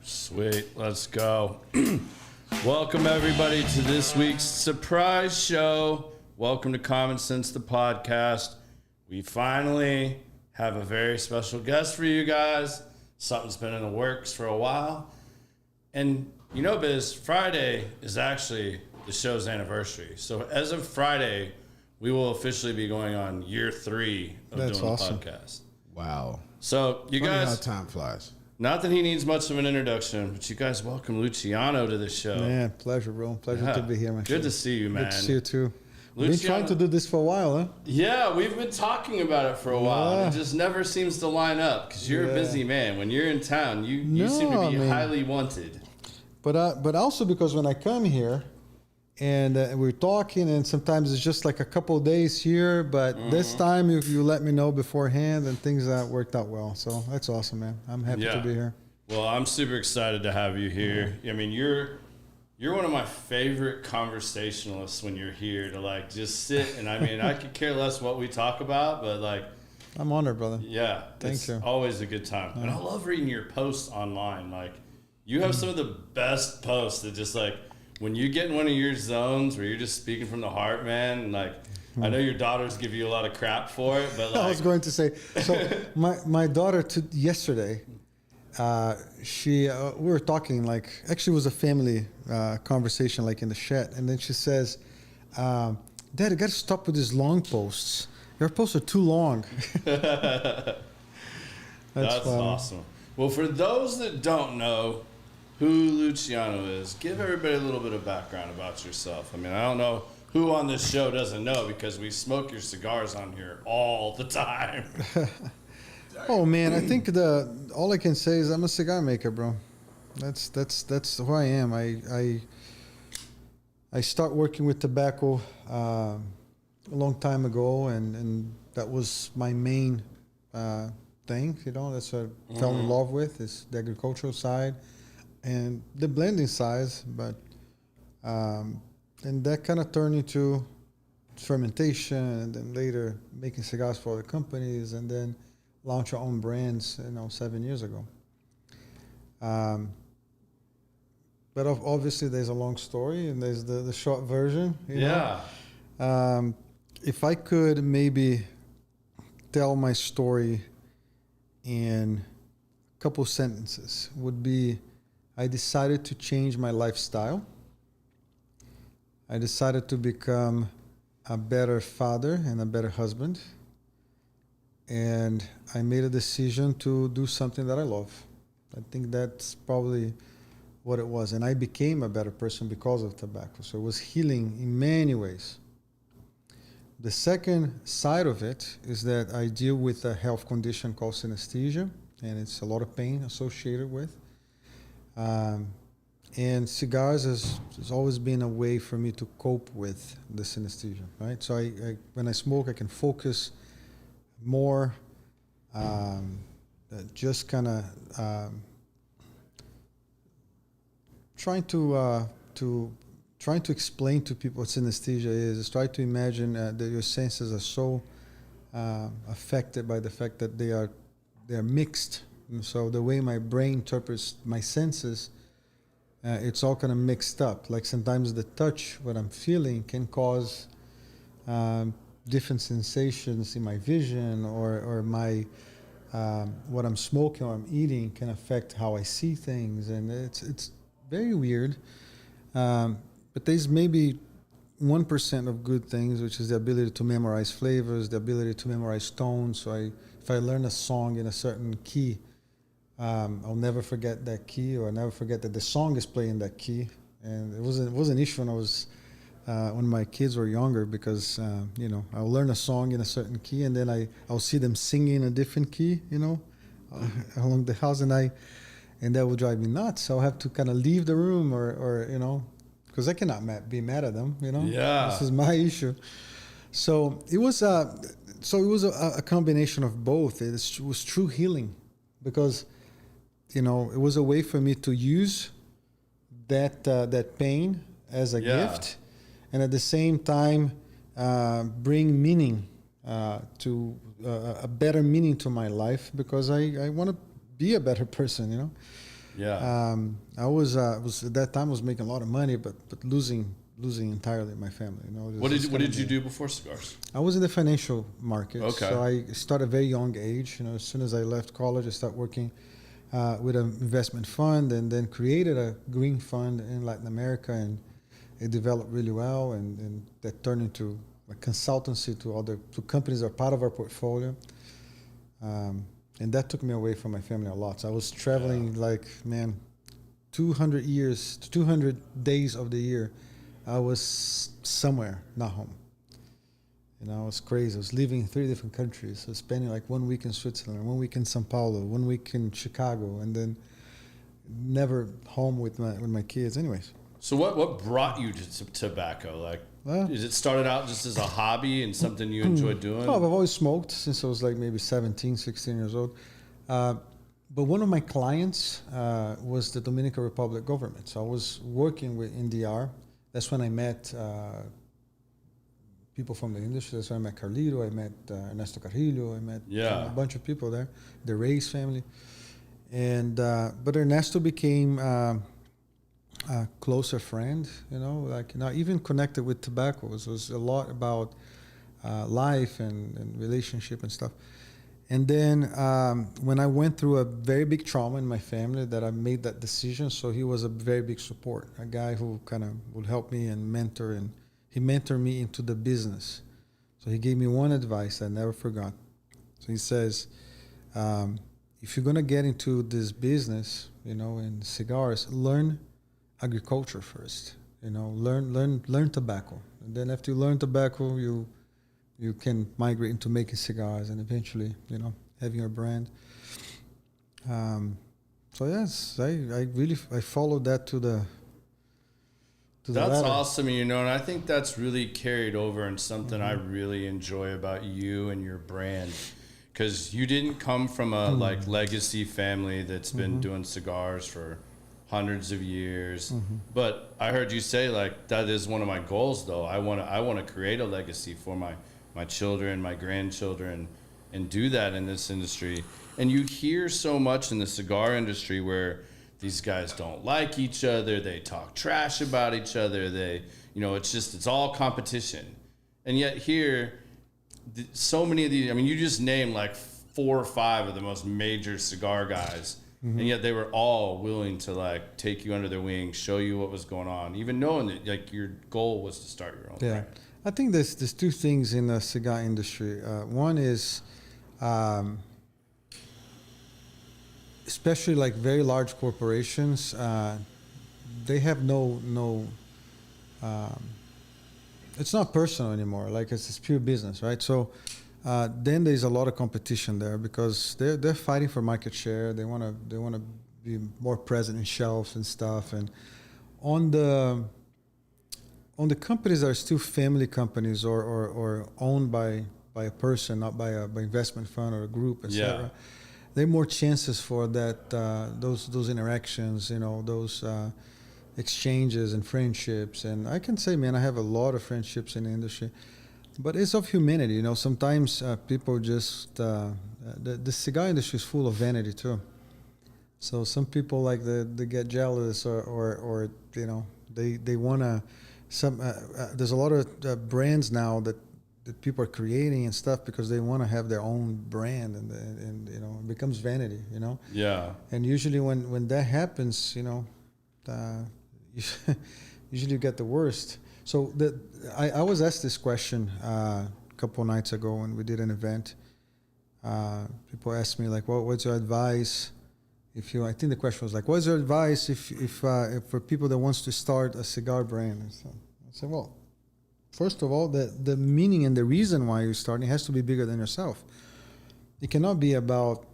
Sweet, let's go. Welcome everybody to this week's surprise show. Welcome to Common Sense, the podcast. We finally have a very special guest for you guys. Something's been in the works for a while. And you know, Biz, Friday is actually the show's anniversary. So as of Friday, we will officially be going on year 3 of doing the podcast. Wow. So you guys, how time flies. Not that he needs much of an introduction, but you guys welcome Luciano to the show. Man, pleasure, bro. Pleasure to be here, man. Good to see you, man. Good to see you, too. We've been trying to do this for a while, huh? Yeah, we've been talking about it for a while. Yeah. It just never seems to line up because you're a busy man. When you're in town, you seem to be highly wanted. But also because when I come here and we're talking, and sometimes it's just like a couple of days here, but this time you let me know beforehand and things that worked out well. So that's awesome, man. I'm happy to be here. Well, I'm super excited to have you here. I mean, you're one of my favorite conversationalists when you're here to like just sit and I mean, I could care less what we talk about, but like I'm honored, brother. Yeah. Thank you. Always a good time. And I love reading your posts online. Like you have some of the best posts that just like when you get in one of your zones where you're just speaking from the heart, man, and like I know your daughters give you a lot of crap for it, but like I was going to say, so my daughter yesterday, we were talking like, actually it was a family conversation like in the shed, and then she says, Dad, I got to stop with these long posts. Your posts are too long. That's awesome. Well, for those that don't know who Luciano is, give everybody a little bit of background about yourself. I mean, I don't know who on this show doesn't know because we smoke your cigars on here all the time. Oh man, I think all I can say is I'm a cigar maker, bro. That's who I am. I start working with tobacco a long time ago, and that was my main thing. You know, that's what I fell in love with is the agricultural side and the blending side. But and that kind of turned into fermentation, and then later making cigars for other companies, and then launch our own brands, 7 years ago. But obviously there's a long story and there's the short version. You know? If I could maybe tell my story in a couple sentences, would be I decided to change my lifestyle. I decided to become a better father and a better husband. And I made a decision to do something that I love. I think that's probably what it was. And I became a better person because of tobacco. So it was healing in many ways. The second side of it is that I deal with a health condition called synesthesia, and it's a lot of pain associated with. And cigars has always been a way for me to cope with the synesthesia, right? So when I smoke, I can focus more, just kind of trying to explain to people what synesthesia is try to imagine that your senses are so affected by the fact that they're mixed. And so the way my brain interprets my senses, it's all kind of mixed up. Like sometimes the touch, what I'm feeling, can cause different sensations in my vision, or my what I'm smoking or I'm eating can affect how I see things, and it's very weird. But there's maybe 1% of good things, which is the ability to memorize flavors, the ability to memorize tones. So if I learn a song in a certain key, I'll never forget that key, or I'll never forget that the song is playing that key. And it was an issue when I was when my kids were younger, because I'll learn a song in a certain key, and then I'll see them singing in a different key, along the house, and that would drive me nuts. I'll have to kind of leave the room, or because I cannot be mad at them. Yeah, this is my issue. So it was a combination of both. It was true healing, because it was a way for me to use that pain as a gift, and at the same time bring meaning to a better meaning to my life, because I want to be a better person, Yeah. I was at that time I was making a lot of money, but losing entirely my family. You know, What did you do before cigars? I was in the financial market. Okay. So I started at a very young age. You know, as soon as I left college, I started working with an investment fund, and then created a green fund in Latin America, and it developed really well, and that turned into a consultancy to companies that are part of our portfolio. And that took me away from my family a lot. So I was traveling 200 days of the year. I was somewhere, not home. You know, it was crazy. I was living in 3 different countries. I was spending like 1 week in Switzerland, 1 week in São Paulo, 1 week in Chicago, and then never home with my kids. Anyways. So what brought you to tobacco? Like, is it started out just as a hobby and something you enjoyed doing? Oh, I've always smoked since I was like maybe 17, 16 years old. But one of my clients was the Dominican Republic government. So I was working with NDR. That's when I met people from the industry. That's when I met Carlito. I met Ernesto Carrillo. I met a bunch of people there, the Reyes family. And but Ernesto became a closer friend, you know, like not even connected with tobacco. It was a lot about life and relationship and stuff. And then when I went through a very big trauma in my family, that I made that decision. So he was a very big support, a guy who kind of would help me and mentor, and he mentored me into the business. So he gave me one advice I never forgot. So he says, if you're going to get into this business, you know, in cigars, learn agriculture first. You know, learn tobacco. And then after you learn tobacco, you can migrate into making cigars and eventually, you know, having your brand. So yes, I followed that to the That's ladder. awesome, you know, and I think that's really carried over, and something I really enjoy about you and your brand, because you didn't come from a like legacy family that's been doing cigars for hundreds of years. But I heard you say like that is one of my goals, though. I want to create a legacy for my children, my grandchildren, and do that in this industry. And you hear so much in the cigar industry where these guys don't like each other, they talk trash about each other, they, you know, it's all competition. And yet here, so many of these, I mean, you just named like 4 or 5 of the most major cigar guys, and yet they were all willing to like take you under their wing, show you what was going on, even knowing that like your goal was to start your own brand. I think there's 2 things in the cigar industry. One is, especially like very large corporations, they have no. It's not personal anymore. Like it's pure business, right? So then there's a lot of competition there because they're fighting for market share. They want to be more present in shelves and stuff. And on the companies that are still family companies or owned by a person, not by an investment fund or a group, etc. There are more chances for that those interactions, you know, those exchanges and friendships. And I can say, man, I have a lot of friendships in the industry, but it's of humanity, you know. Sometimes people just the cigar industry is full of vanity too. So some people like they get jealous or you know they wanna. There's a lot of brands now that people are creating and stuff because they want to have their own brand, and you know, it becomes vanity, you know. Yeah. And usually when that happens, you know, usually you get the worst. So I was asked this question a couple of nights ago when we did an event. People asked me like, "What's your advice?" I think the question was like, "What's your advice if for people that wants to start a cigar brand?" And so I said, "Well, first of all, the meaning and the reason why you're starting has to be bigger than yourself. It cannot be about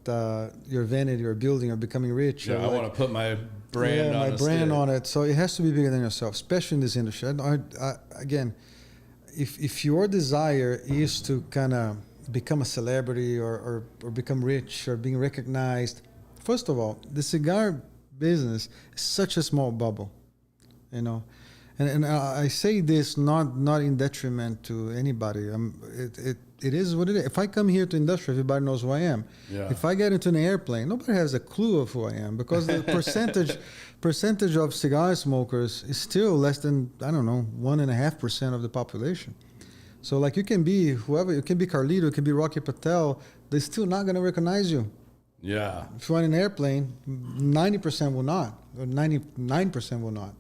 your vanity or building or becoming rich. Yeah, I want to put my brand on my brand on it. So it has to be bigger than yourself, especially in this industry. Again, if your desire is to kind of become a celebrity or become rich or being recognized, first of all, the cigar business is such a small bubble, you know. And I say this not in detriment to anybody. it is what it is. If I come here to industrial, everybody knows who I am. Yeah. If I get into an airplane, nobody has a clue of who I am because the percentage of cigar smokers is still less than, I don't know, 1.5% of the population. So like you can be whoever, you can be Carlito, you can be Rocky Patel, they're still not going to recognize you. Yeah. If you're on an airplane, 90% will not, or 99% will not.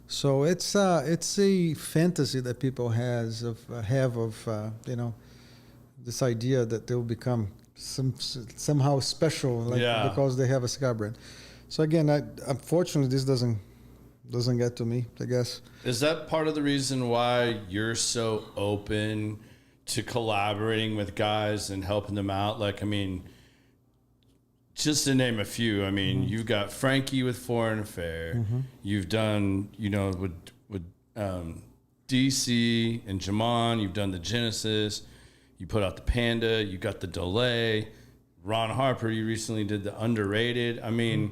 So it's a fantasy that people have of this idea that they'll become somehow special because they have a cigar brand. So again, unfortunately, this doesn't get to me, I guess. Is that part of the reason why you're so open to collaborating with guys and helping them out? Like, I mean, just to name a few, I mean, you've got Frankie with Foreign Affair. You've done, with DC and Jamon. You've done the Genesis. You put out the Panda. You got the Delay. Ron Harper, you recently did the Underrated. I mean,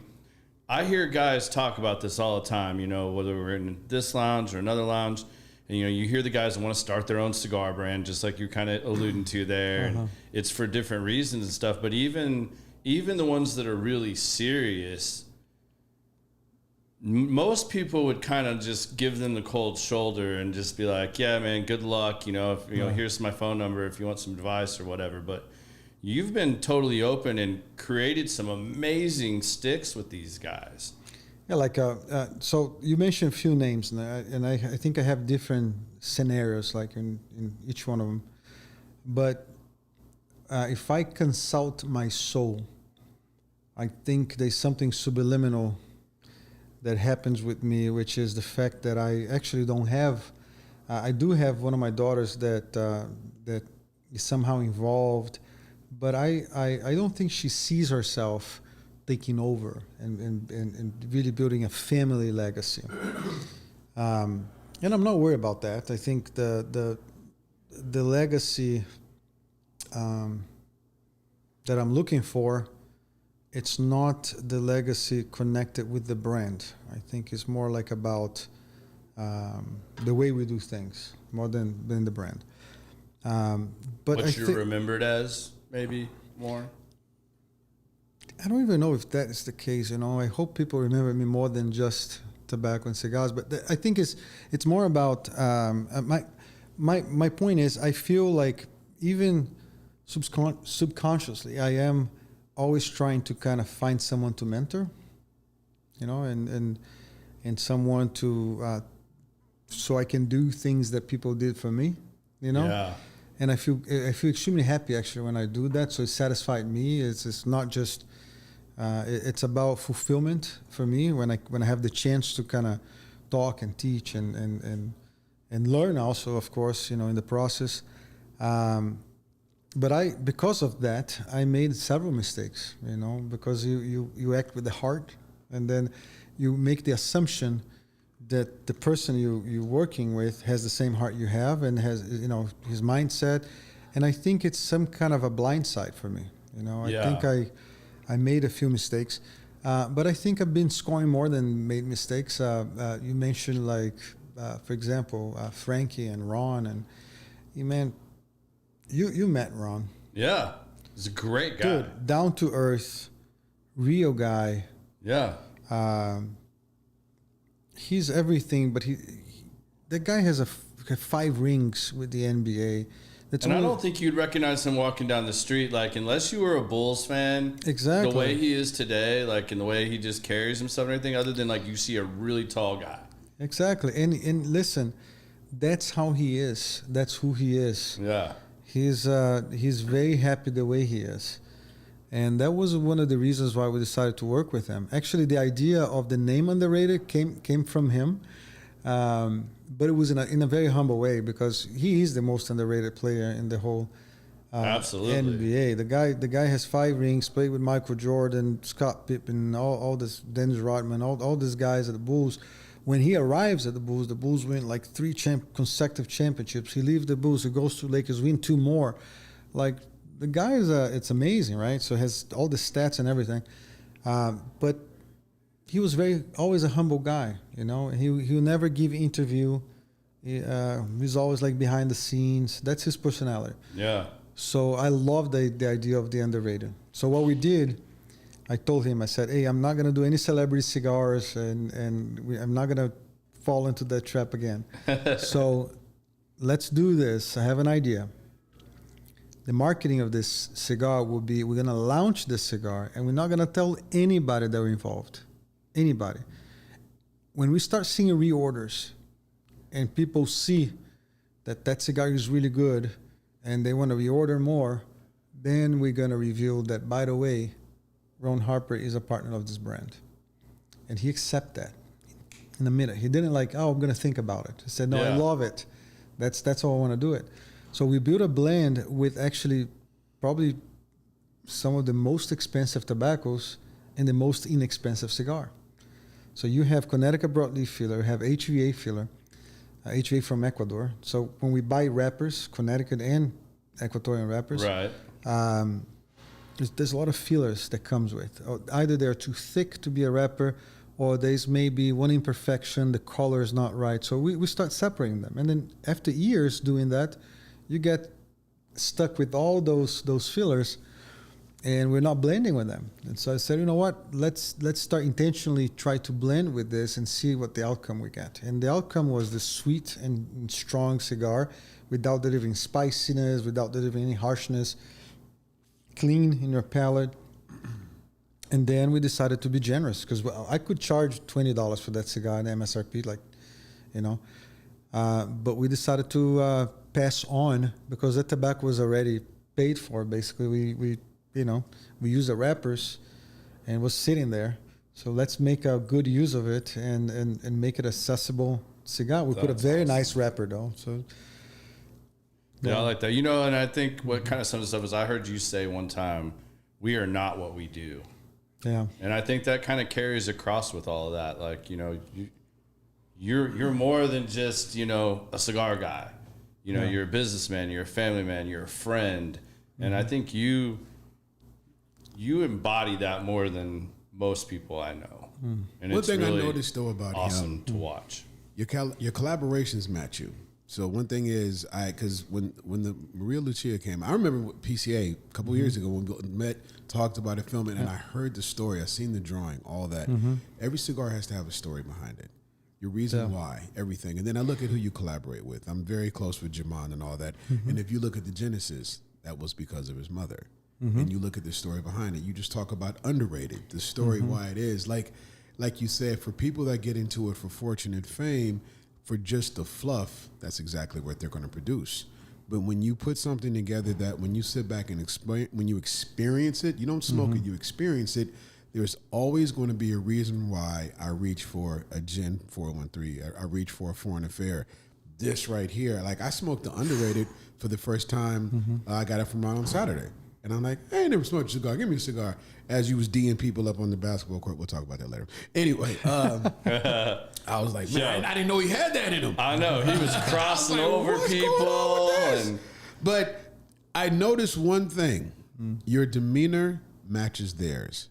I hear guys talk about this all the time, whether we're in this lounge or another lounge. And, you hear the guys that want to start their own cigar brand, just like you're kind of alluding to there. And it's for different reasons and stuff. But even the ones that are really serious, most people would kind of just give them the cold shoulder and just be like, yeah, man, good luck. Here's my phone number if you want some advice or whatever. But you've been totally open and created some amazing sticks with these guys. Yeah, so you mentioned a few names, and I think I have different scenarios, like in each one of them. But if I consult my soul, I think there's something subliminal that happens with me, which is the fact that I actually don't have. I do have one of my daughters that is somehow involved, but I don't think she sees herself taking over and really building a family legacy. And I'm not worried about that. I think the legacy that I'm looking for, it's not the legacy connected with the brand. I think it's more like about the way we do things more than the brand. But what you're remembered as, maybe more? I don't even know if that is the case. I hope people remember me more than just tobacco and cigars. But I think it's more about my point is I feel like even subconsciously I am always trying to kind of find someone to mentor, and someone to so I can do things that people did for me, Yeah. And I feel extremely happy actually when I do that. So it satisfied me. It's not just it's about fulfillment for me when I have the chance to kind of talk and teach and learn also, of course, in the process. But because of that, I made several mistakes, because you act with the heart, and then you make the assumption that the person you're working with has the same heart you have and has, his mindset. And I think it's some kind of a blind side for me. I think I made a few mistakes, but I think I've been scoring more than made mistakes. You mentioned for example, Frankie and Ron, and you met Ron. Yeah, he's a great guy. Dude, down to earth, real guy. Yeah. He's everything, but the guy has 5 rings with the NBA. I don't think you'd recognize him walking down the street, unless you were a Bulls fan. Exactly. The way he is today, and the way he just carries himself and everything, other than you see a really tall guy. Exactly. And listen, that's how he is. That's who he is. Yeah. He's very happy the way he is. And that was one of the reasons why we decided to work with him. Actually, the idea of the name Underrated came from him. But it was in a very humble way, because he is the most underrated player in the whole Absolutely. NBA. The guy has 5 rings, played with Michael Jordan, Scott Pippen, all this, Dennis Rodman, all these guys at the Bulls. When he arrives at the Bulls win 3 consecutive championships. He leaves the Bulls, he goes to Lakers, win 2 more. The guy is it's amazing, right? So he has all the stats and everything. But he was always a humble guy, He will never give interview He's always like behind the scenes. That's his personality. Yeah. So I love the idea of the underrated. So what we did, I told him, I said, hey, I'm not going to do any celebrity cigars, and I'm not going to fall into that trap again. So let's do this. I have an idea. The marketing of this cigar will be, we're going to launch this cigar, and we're not going to tell anybody that we're involved. Anybody. When we start seeing reorders and people see that cigar is really good and they want to reorder more, then we're going to reveal that, by the way, Ron Harper is a partner of this brand. And he accepted that in a minute. He didn't like, oh, I'm going to think about it. He said, no, I love it. That's how I want to do it. So we built a blend with actually probably some of the most expensive tobaccos and the most inexpensive cigar. So you have Connecticut broadleaf filler, you have HVA filler, HVA from Ecuador. So when we buy wrappers, Connecticut and Ecuadorian wrappers, Right. There's a lot of fillers that comes with. Either they're too thick to be a wrapper, or there's maybe one imperfection, the color is not right. So we start separating them. And then after years doing that, you get stuck with all those fillers, and we're not blending with them. And so I said, you know what, let's start intentionally try to blend with this and see what the outcome we get. And the outcome was the sweet and strong cigar without delivering spiciness, without delivering any harshness, clean in your palate. And then we decided to be generous, because I could charge $20 for that cigar in MSRP, but we decided to pass on, because that tobacco was already paid for. Basically, we used the wrappers and was sitting there. So let's make a good use of it and make it accessible cigar. We put a very nice wrapper though. So yeah, I like that. And I think what kind of sums this up is I heard you say one time, we are not what we do. Yeah. And I think that kind of carries across with all of that. Like, you're more than just, a cigar guy. You're a businessman, you're a family man, you're a friend. Mm-hmm. And I think you embody that more than most people I know. Mm. And one it's thing really I noticed though about awesome him, to watch. Your collaborations match you. So one thing is, because when the Maria Lucia came, I remember with PCA a couple years ago when we met, talked about it, filming, and I heard the story, I seen the drawing, all that. Mm-hmm. Every cigar has to have a story behind it. Your reason why, everything. And then I look at who you collaborate with. I'm very close with Jamon and all that. Mm-hmm. And if you look at the genesis, that was because of his mother. Mm-hmm. And you look at the story behind it. You just talk about underrated, the story, why it is. Like you said, for people that get into it for fortune and fame, for just the fluff, that's exactly what they're going to produce. But when you put something together that when you sit back and when you experience it, you don't smoke it, you experience it, there's always going to be a reason why I reach for a Gin 413. I reach for a Foreign Affair. This right here, like I smoked the underrated for the first time. I got it from Ron on Saturday. And I'm like, I ain't never smoked a cigar. Give me a cigar. As you was D'ing people up on the basketball court. We'll talk about that later. Anyway, I was like, man, I didn't know he had that in him. I know. He was crossing over people. But I noticed one thing. Your demeanor matches theirs.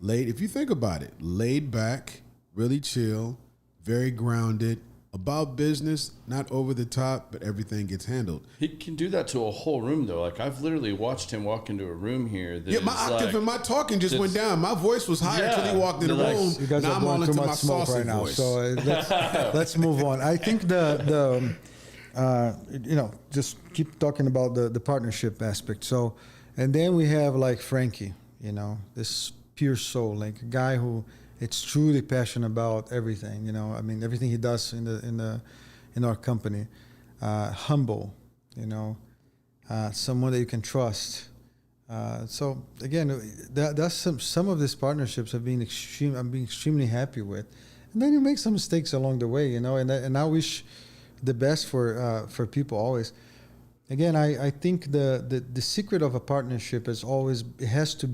If you think about it, laid back, really chill, very grounded, about business, not over the top, but everything gets handled. He can do that to a whole room, though. Like, I've literally watched him walk into a room here. That my octave and my talking just went down. My voice was higher until he walked in the room. You guys are going too much smoke right now, so let's move on. I think just keep talking about the partnership aspect. So, and then we have like Frankie, this pure soul, like a guy who it's truly passionate about everything. Everything he does in our company. Humble, someone that you can trust. So again, that's some of these partnerships I'm being extremely happy with. And then you make some mistakes along the way, and I wish the best for people always. Again, I think the secret of a partnership is always it has to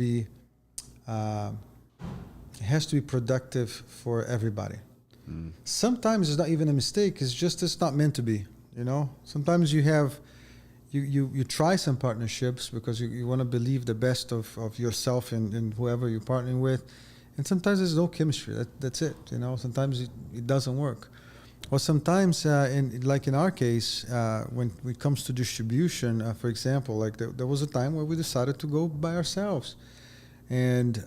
be productive for everybody. Sometimes it's not even a mistake. It's not meant to be. Sometimes you try some partnerships because you want to believe the best of yourself and whoever you're partnering with, and sometimes there's no chemistry. That's it. Sometimes it doesn't work. Well, sometimes, like in our case, when it comes to distribution, for example, like there was a time where we decided to go by ourselves, and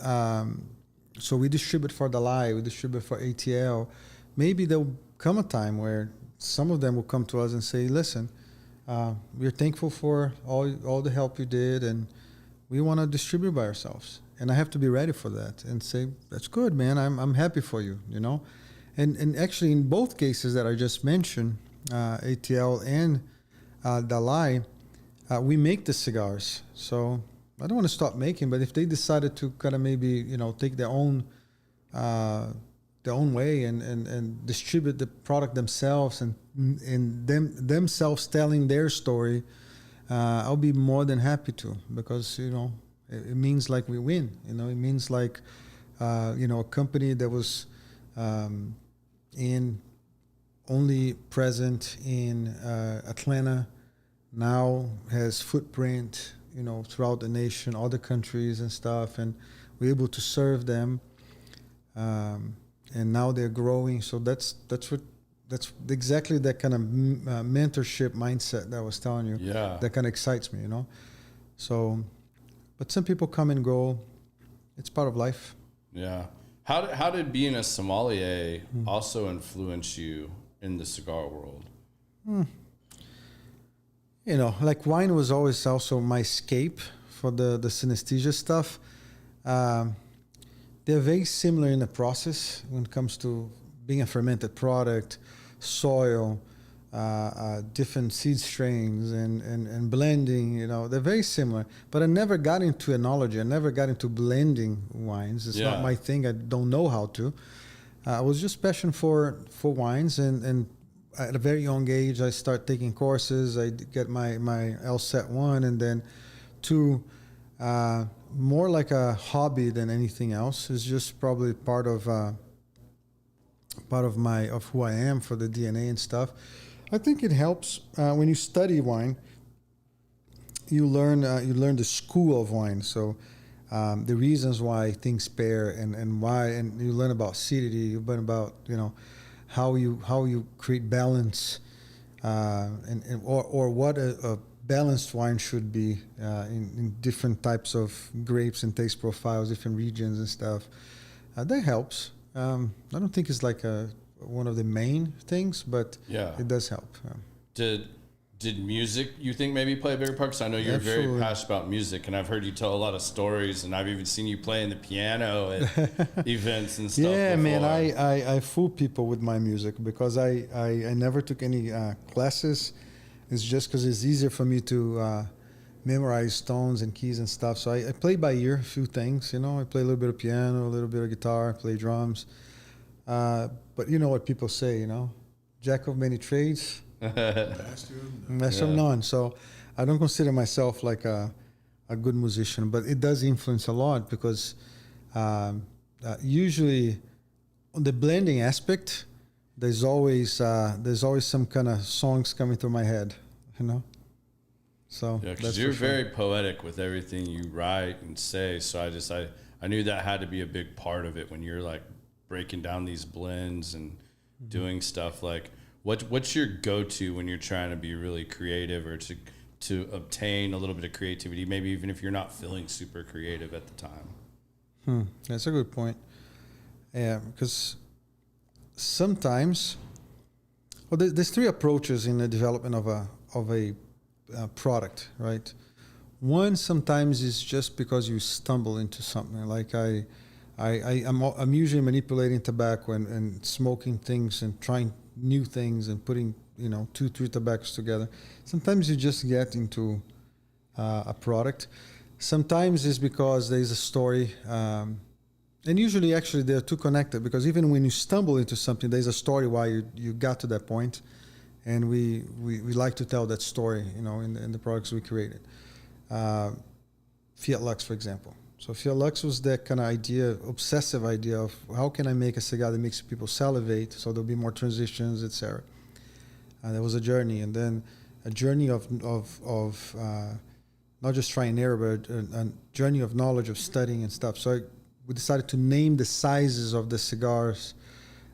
so we distribute for Dalai, we distribute for ATL. Maybe there'll come a time where some of them will come to us and say, "Listen, we're thankful for all the help you did, and we want to distribute by ourselves." And I have to be ready for that and say, "That's good, man. I'm happy for you," you know. And actually, in both cases that I just mentioned, ATL and Dalai, we make the cigars. So I don't want to stop making, but if they decided to kind of maybe take their own way and distribute the product themselves and themselves telling their story, I'll be more than happy to, because it means like we win. It means like a company that was only present in Atlanta now has footprint throughout the nation, other countries and stuff, and we're able to serve them, and now they're growing. So that's exactly that kind of mentorship mindset that I was telling you. Yeah, that kind of excites me. So, but some people come and go. It's part of life. Yeah. How did being a sommelier also influence you in the cigar world? Like wine was always also my escape for the synesthesia stuff. They're very similar in the process when it comes to being a fermented product, soil, different seed strains and blending. They're very similar, but I never got into enology. I never got into blending wines. It's not my thing. I don't know how to. I was just passionate for wines, and at a very young age I start taking courses. I get my LSAT 1 and then 2, more like a hobby than anything else. It's just probably part of who I am, for the DNA and stuff. I think it helps when you study wine. You learn the school of wine. So the reasons why things pair and why, and you learn about acidity. You learn about how you create balance, or what a balanced wine should be in different types of grapes and taste profiles, different regions and stuff. That helps. I don't think it's like one of the main things, but it does help. Did music, you think, maybe play a bigger part? Because I know you're very passionate about music, and I've heard you tell a lot of stories, and I've even seen you playing the piano at events and stuff. Yeah, before. man, I fool people with my music because I never took any classes. It's just because it's easier for me to memorize tones and keys and stuff. So I play by ear a few things. I play a little bit of piano, a little bit of guitar, play drums. But you know what people say, jack of many trades, master of none. So I don't consider myself like a good musician, but it does influence a lot because usually on the blending aspect, there's always some kind of songs coming through my head, So yeah, because you're very poetic with everything you write and say. So I knew that had to be a big part of it when you're like breaking down these blends and doing stuff. Like, what's your go-to when you're trying to be really creative or to obtain a little bit of creativity, maybe even if you're not feeling super creative at the time? That's a good point. Yeah, because sometimes, there's 3 approaches in the development of a product, right? One sometimes is just because you stumble into something. Like I'm usually manipulating tobacco and smoking things and trying new things and putting 2-3 tobaccos together. Sometimes you just get into a product. Sometimes it's because there's a story. And usually, actually, they're too connected because even when you stumble into something, there's a story why you got to that point, and we like to tell that story, in the products we created. Fiat Lux, for example. So Fiat Lux was that kind of obsessive idea of how can I make a cigar that makes people salivate, so there'll be more transitions, etc. There was a journey, and then a journey of not just try and error, but a journey of knowledge, of studying and stuff. So we decided to name the sizes of the cigars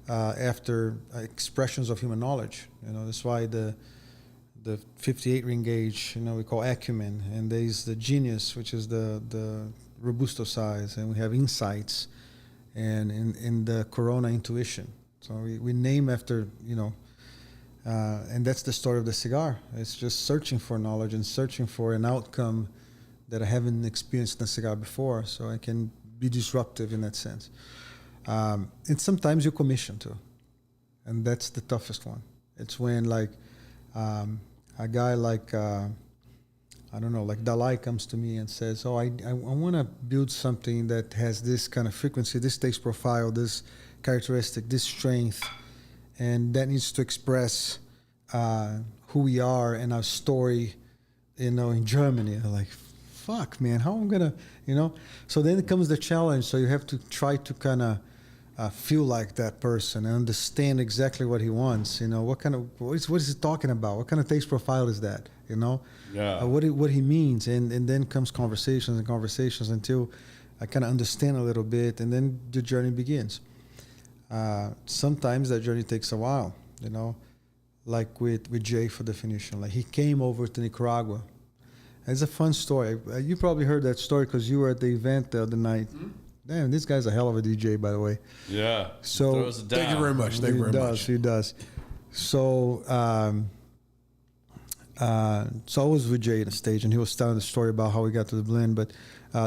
after expressions of human knowledge. That's why the 58 ring gauge, we call acumen, and there's the genius, which is the robusto size, and we have insights, and in the corona, intuition. So we name after, and that's the story of the cigar. It's just searching for knowledge and searching for an outcome that I haven't experienced in a cigar before, so I can be disruptive in that sense. And sometimes you commission too, and that's the toughest one. It's when a guy like Dalai comes to me and says, "Oh, I want to build something that has this kind of frequency, this taste profile, this characteristic, this strength, and that needs to express who we are and our story, in Germany." I'm like, fuck, man, how am I gonna, So then comes the challenge. So you have to try to kind of feel like that person and understand exactly what he wants. What is he talking about? What kind of taste profile is that? Yeah. What he means, and then comes conversations until I kind of understand a little bit, and then the journey begins. Sometimes that journey takes a while, like with Jay for definition. Like he came over to Nicaragua. It's a fun story. You probably heard that story because you were at the event the other night. Mm-hmm. Damn, this guy's a hell of a DJ, by the way. Yeah. So thank you very much. Thank you very much. He does. So, so I was with Jay on the stage, and he was telling the story about how we got to the blend. But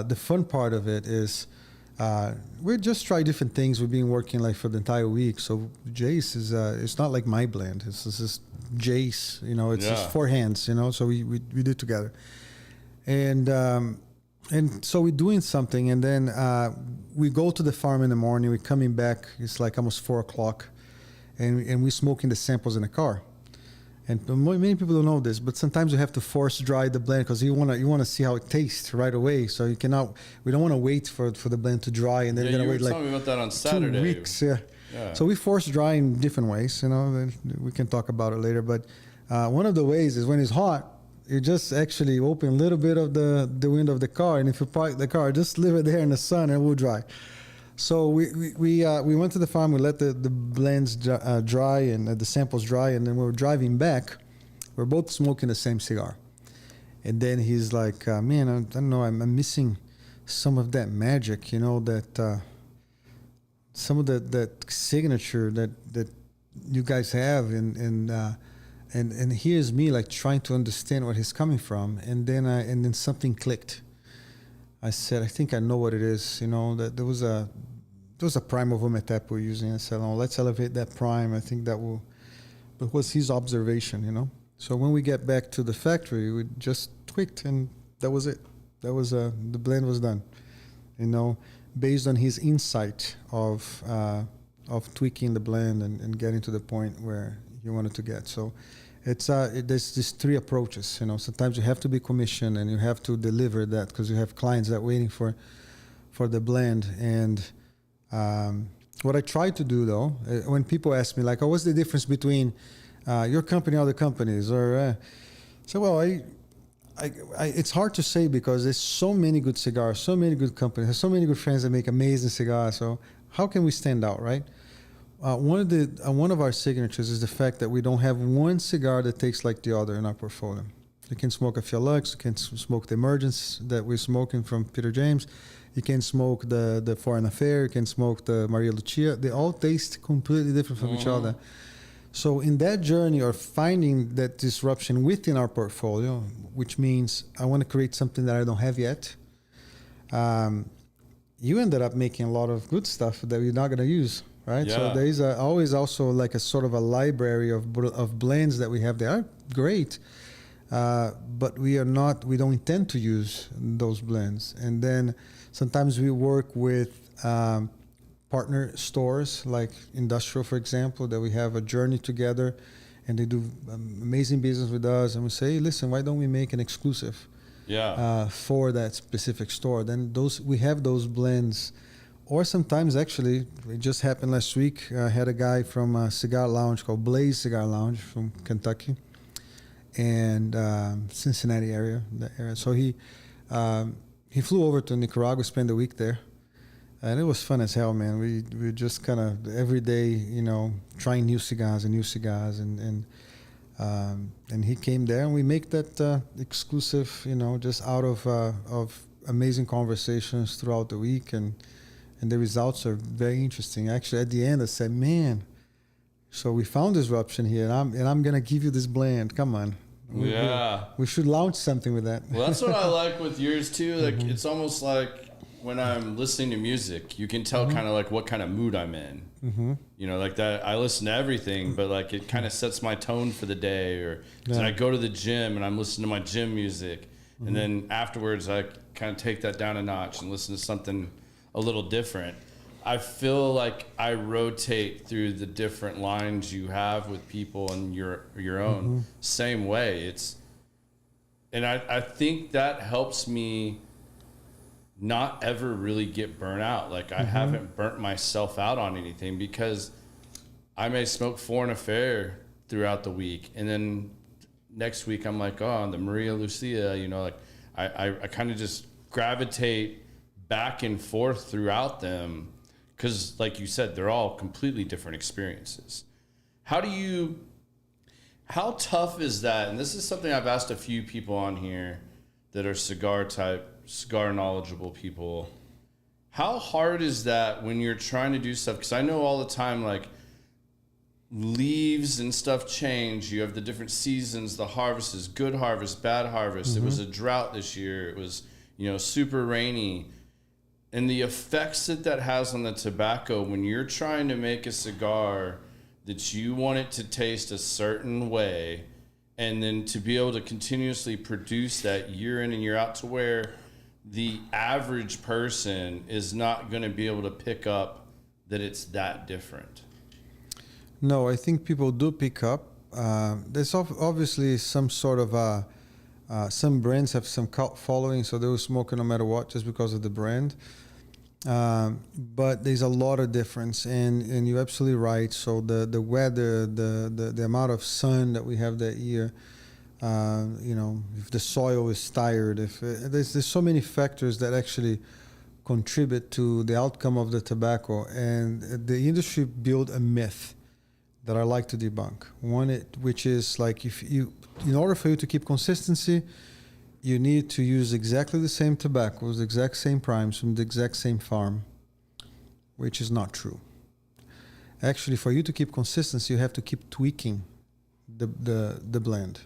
the fun part of it is we just try different things. We've been working for the entire week. So Jay's is it's not like my blend. It's just Jay's. It's just four hands. So we do it together, and so we're doing something, and then we go to the farm in the morning. We're coming back. It's like almost 4:00, and we're smoking the samples in the car. And many people don't know this, but sometimes you have to force dry the blend because you want to see how it tastes right away. So you cannot. We don't want to wait for the blend to dry, and then we're gonna wait telling me about that on Saturday. 2 weeks. Yeah. So we force dry in different ways. We can talk about it later. But one of the ways is when it's hot, you just actually open a little bit of the window of the car, and if you park the car, just leave it there in the sun and it will dry. So we went to the farm, we let the blends dry and the samples dry, and then we were driving back. We're both smoking the same cigar. And then he's like, man, I don't know, I'm missing some of that magic, that some of that signature that you guys have, and here's me trying to understand where he's coming from, and then something clicked. I said, I think I know what it is. That there was a prime of Umetep we're using. I said, let's elevate that prime. I think that will. But was his observation, So when we get back to the factory, we just tweaked, and that was it. That was the blend was done. Based on his insight of tweaking the blend and getting to the point where he wanted to get. So there's these three approaches. Sometimes you have to be commissioned and you have to deliver that because you have clients that are waiting for the blend. And what I try to do though, when people ask me what's the difference between your company and other companies, or it's hard to say because there's so many good cigars, so many good companies, there's so many good friends that make amazing cigars. So how can we stand out, right? One of our signatures is the fact that we don't have one cigar that tastes like the other in our portfolio. You can smoke a Fialux, you can smoke the Emergence that we're smoking from Peter James, you can smoke the Foreign Affair, you can smoke the Maria Lucia. They all taste completely different from each other. So in that journey of finding that disruption within our portfolio, which means I want to create something that I don't have yet, you ended up making a lot of good stuff that you're not going to use, right? Yeah. So there is always also a sort of a library of blends that we have. They are great, but we don't intend to use those blends. And then sometimes we work with partner stores like Industrial, for example, that we have a journey together, and they do amazing business with us. And we say, hey, listen, why don't we make an exclusive for that specific store? Then we have those blends. Or sometimes, actually, it just happened last week. I had a guy from a cigar lounge called Blaze Cigar Lounge from Kentucky and Cincinnati area. So he flew over to Nicaragua, spent a week there. And it was fun as hell, man. We just kind of every day, trying new cigars, and he came there, and we make that exclusive, just out of amazing conversations throughout the week, and the results are very interesting. Actually, at the end, I said, man, so we found disruption here, and I'm gonna give you this blend. Come on. We should launch something with that. Well, that's what I like with yours too. Like it's almost like when I'm listening to music, you can tell kind of like what kind of mood I'm in. Like that. I listen to everything, but like it kind of sets my tone for the day. Or then I go to the gym and I'm listening to my gym music, and then afterwards I kind of take that down a notch and listen to something a little different. I feel like I rotate through the different lines you have with people and your own same way. And I think that helps me not ever really get burnt out. Like I haven't burnt myself out on anything, because I may smoke foreign affair throughout the week, and then next week I'm like, oh, the Maria Lucia, like I kind of just gravitate back and forth throughout them. Because, like you said, they're all completely different experiences. How tough is that? And this is something I've asked a few people on here that are cigar knowledgeable people. How hard is that when you're trying to do stuff? Because I know all the time, like, leaves and stuff change. You have the different seasons, the harvests, good harvest, bad harvest. It was a drought this year. It was, super rainy. And the effects that has on the tobacco when you're trying to make a cigar that you want it to taste a certain way, and then to be able to continuously produce that year in and year out, to where the average person is not going to be able to pick up that it's that different. No, I think people do pick up. There's obviously some sort of some brands have some cult following, so they will smoke it no matter what, just because of the brand. But there's a lot of difference, and you're absolutely right. So the weather, the amount of sun that we have that year, if the soil is tired, if there's so many factors that actually contribute to the outcome of the tobacco, and the industry built a myth that I like to debunk. Which is like, in order for you to keep consistency, you need to use exactly the same tobaccos, the exact same primes from the exact same farm, which is not true. Actually, for you to keep consistency, you have to keep tweaking the blend,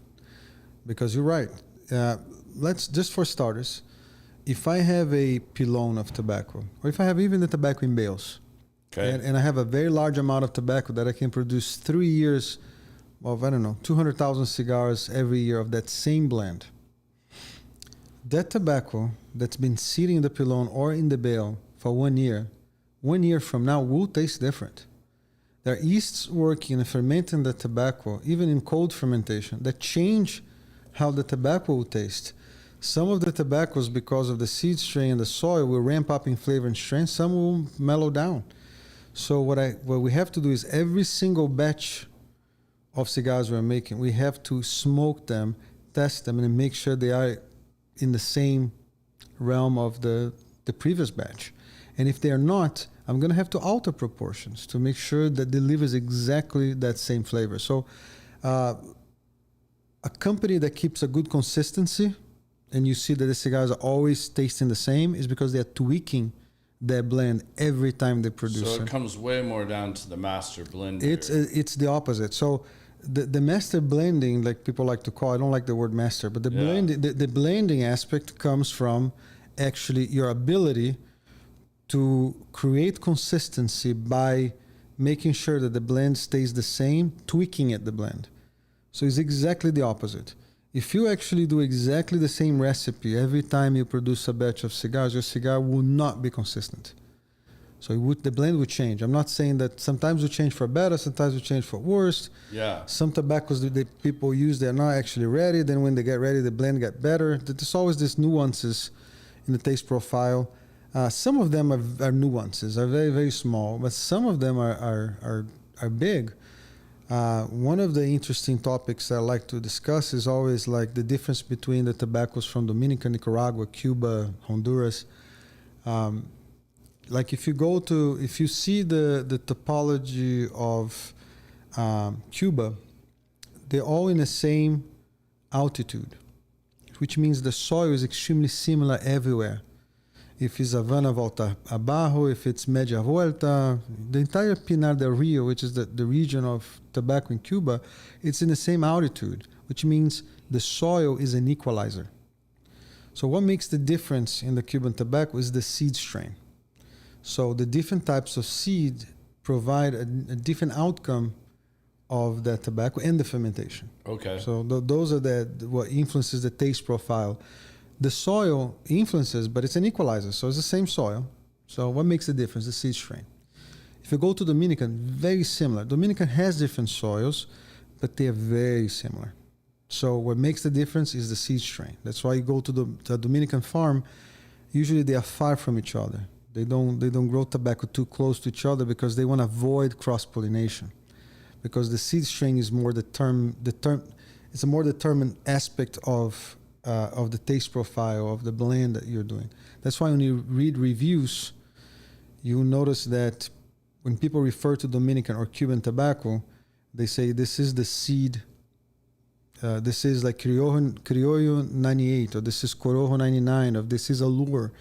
because you're right. Let's just, for starters, if I have a pilon of tobacco, or if I have even the tobacco in bales, and I have a very large amount of tobacco that I can produce 3 years of, 200,000 cigars every year of that same blend. That tobacco that's been sitting in the pilon or in the bale for 1 year, 1 year from now will taste different. There are yeasts working and fermenting the tobacco, even in cold fermentation, that change how the tobacco will taste. Some of the tobaccos, because of the seed strain and the soil, will ramp up in flavor and strength. Some will mellow down. So what we have to do is, every single batch of cigars we're making, we have to smoke them, test them, and make sure they are in the same realm of the previous batch. And if they are not, I'm going to have to alter proportions to make sure that delivers exactly that same flavor. So a company that keeps a good consistency, and you see that the cigars are always tasting the same, is because they're tweaking their blend every time they produce it. So it comes way more down to the master blender. It's the opposite. So the master blending, like people like to call, I don't like the word master, but the blending aspect comes from actually your ability to create consistency by making sure that the blend stays the same, tweaking the blend. So it's exactly the opposite. If you actually do exactly the same recipe every time you produce a batch of cigars, your cigar will not be consistent. So the blend would change. I'm not saying that sometimes we change for better, sometimes we change for worse. Yeah. Some tobaccos that people use, they're not actually ready. Then when they get ready, the blend get better. There's always these nuances in the taste profile. Some of them are nuances, are very, very small, but some of them are big. One of the interesting topics that I like to discuss is always like the difference between the tobaccos from Dominica, Nicaragua, Cuba, Honduras. like if you see the topology of Cuba, they're all in the same altitude, which means the soil is extremely similar everywhere. If it's Havana Volta Abajo, if it's Media Vuelta, the entire Pinar del Rio, which is the region of tobacco in Cuba, it's in the same altitude, which means the soil is an equalizer. So what makes the difference in the Cuban tobacco is the seed strain. So the different types of seed provide a different outcome of the tobacco and the fermentation. Okay. So those are what influences the taste profile. The soil influences, but it's an equalizer, so it's the same soil. So what makes the difference? The seed strain. If you go to Dominican, very similar. Dominican has different soils, but they are very similar. So what makes the difference is the seed strain. That's why you go to the Dominican farm, usually they are far from each other. They don't grow tobacco too close to each other because they want to avoid cross-pollination. Because the seed strain is more it's a more determined aspect of the taste profile of the blend that you're doing. That's why when you read reviews, you'll notice that when people refer to Dominican or Cuban tobacco, they say this is the seed, this is like Criollo 98, or this is Corojo 99, or this is Allure,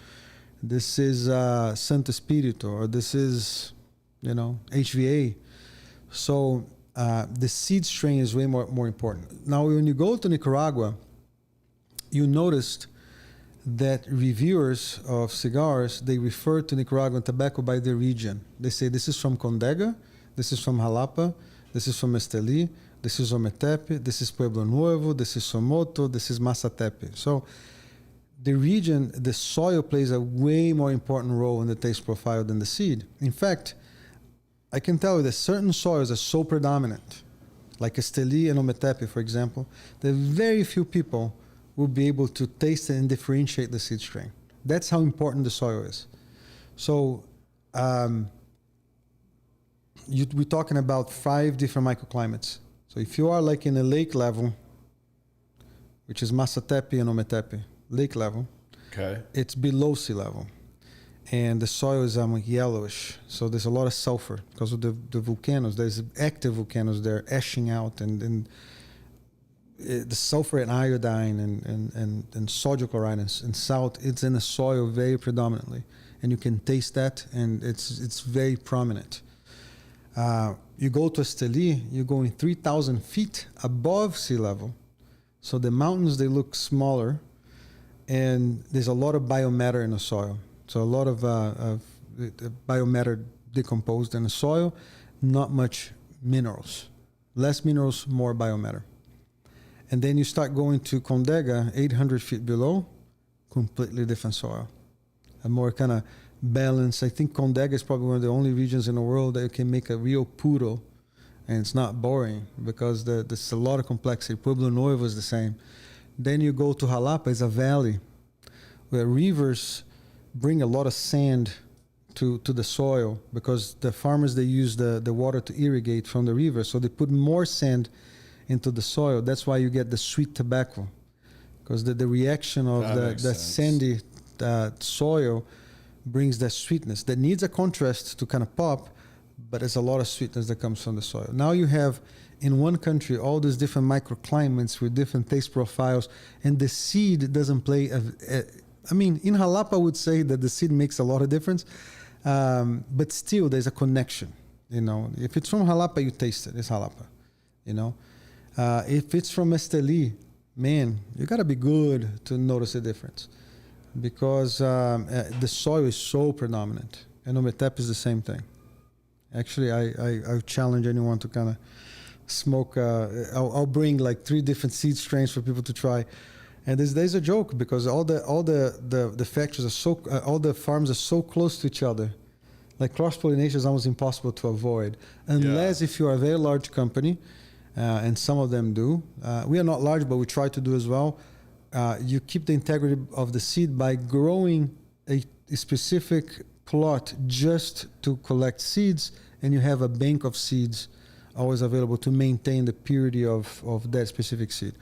this is Santo Espirito, or this is, HVA. So the seed strain is way more important. Now, when you go to Nicaragua, you noticed that reviewers of cigars, they refer to Nicaraguan tobacco by the region. They say this is from Condega, this is from Jalapa, this is from Esteli, this is Ometepe, this is Pueblo Nuevo, this is Somoto, this is Masatepe. So the region, the soil plays a way more important role in the taste profile than the seed. In fact, I can tell you that certain soils are so predominant, like Esteli and Ometepe, for example, that very few people will be able to taste it and differentiate the seed strain. That's how important the soil is. So we're talking about 5 different microclimates. So if you are like in a lake level, which is Masatepe and Ometepe, lake level, okay, it's below sea level. And the soil is yellowish, so there's a lot of sulfur because of the volcanoes. There's active volcanoes there ashing out, and the sulfur and iodine and sodium chloride and salt, it's in the soil very predominantly, and you can taste that, and it's very prominent. You go to Esteli, you're going 3,000 feet above sea level, so the mountains, they look smaller, and there's a lot of biomatter in the soil. So a lot of biomatter decomposed in the soil, not much minerals. Less minerals, more biomatter. And then you start going to Condega, 800 feet below, completely different soil. A more kind of balanced. I think Condega is probably one of the only regions in the world that you can make a real puro, and it's not boring because there's a lot of complexity. Pueblo Nuevo is the same. Then you go to Jalapa, it's a valley where rivers bring a lot of sand to the soil because the farmers, they use the water to irrigate from the river, so they put more sand into the soil. That's why you get the sweet tobacco, because the reaction of the sandy soil brings that sweetness that needs a contrast to kind of pop, but there's a lot of sweetness that comes from the soil. Now you have in one country all these different microclimates with different taste profiles, and the seed doesn't play in Jalapa, I would say that the seed makes a lot of difference, but still there's a connection. If it's from Jalapa, you taste it. It's Jalapa. If it's from Esteli, man, you gotta be good to notice the difference, because the soil is so predominant. And Ometepe is the same thing. Actually, I challenge anyone to kind of smoke. I'll bring like 3 different seed strains for people to try. And there's a joke because all the factories are all the farms are so close to each other, like cross pollination is almost impossible to avoid, unless if you are a very large company, and some of them do. We are not large, but we try to do as well. You keep the integrity of the seed by growing a specific plot just to collect seeds, and you have a bank of seeds always available to maintain the purity of that specific seed.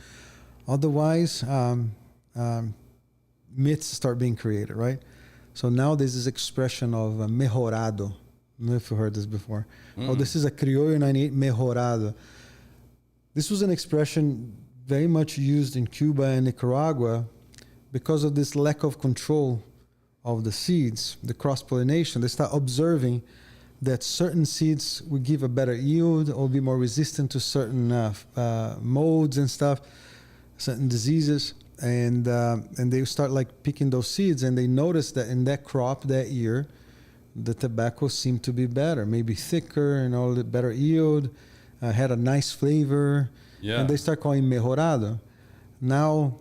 Otherwise, myths start being created, right? So now there's this expression of mejorado. I don't know if you heard this before. Oh, this is a Criollo 98 mejorado. This was an expression very much used in Cuba and Nicaragua because of this lack of control of the seeds, the cross-pollination. They start observing that certain seeds will give a better yield or be more resistant to certain molds and stuff, certain diseases. And they start like picking those seeds, and they notice that in that crop that year, the tobacco seemed to be better, maybe thicker and all the better yield, had a nice flavor. Yeah. And they start calling mejorado. Now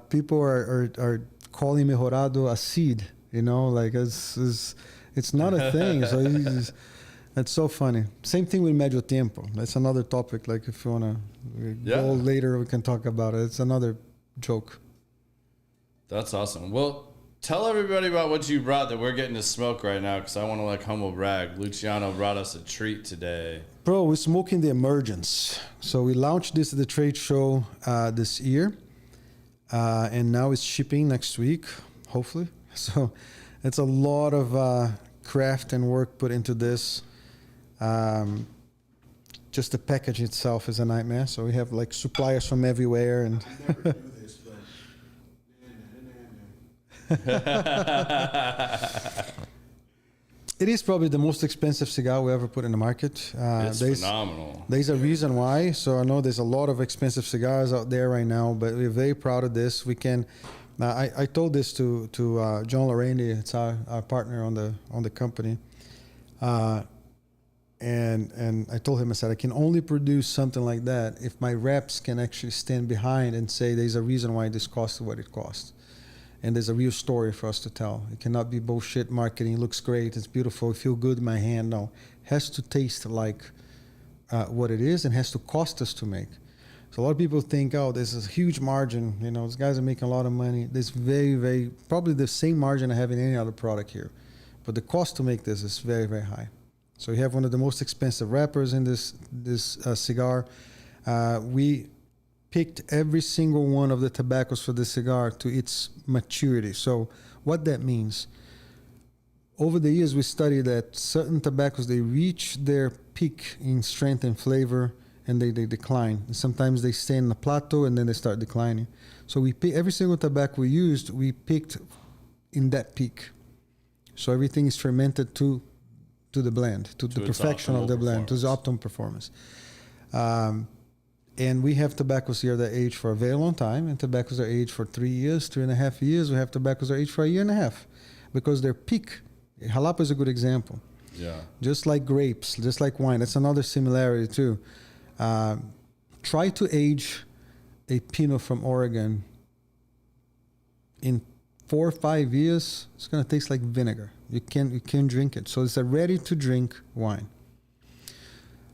people are calling mejorado a seed, like it's not a thing. So it's so funny. Same thing with medio tiempo. That's another topic. Like if you want to go later, we can talk about it. It's another joke. That's awesome. Well, tell everybody about what you brought that we're getting to smoke right now, because I want to humble brag. Luciano brought us a treat today. Bro, we're smoking the Emergence. So we launched this at the trade show this year, and now it's shipping next week, hopefully. So it's a lot of craft and work put into this. Just the package itself is a nightmare. So we have suppliers from everywhere, and I never do this, but it is probably the most expensive cigar we ever put in the market. It's phenomenal. There's a reason why. So I know there's a lot of expensive cigars out there right now, but we're very proud of this. We can. I told this to John Lorendi. It's our partner on the company, and I told him, I said, I can only produce something like that if my reps can actually stand behind and say there's a reason why this costs what it costs. And there's a real story for us to tell. It cannot be bullshit marketing. It looks great. It's beautiful. I feel good in my hand. No, it has to taste like what it is, and has to cost us to make. So a lot of people think, oh, there's a huge margin. These guys are making a lot of money. There's very, very, probably the same margin I have in any other product here. But the cost to make this is very, very high. So we have one of the most expensive wrappers in this cigar. We picked every single one of the tobaccos for the cigar to its maturity. So what that means, over the years we studied that certain tobaccos, they reach their peak in strength and flavor, and they decline. And sometimes they stay in the plateau and then they start declining. So we pick every single tobacco we used, we picked in that peak. So everything is fermented to the blend, to the perfection of the blend, to the optimum performance. And we have tobaccos here that age for a very long time, and tobaccos that age for 3 years, 3.5 years. We have tobaccos that age for 1.5 years, because their peak, Jalapa is a good example. Yeah. Just like grapes, just like wine. That's another similarity too. Try to age a Pinot from Oregon in 4 or 5 years. It's going to taste like vinegar. You can't drink it. So it's a ready-to-drink wine.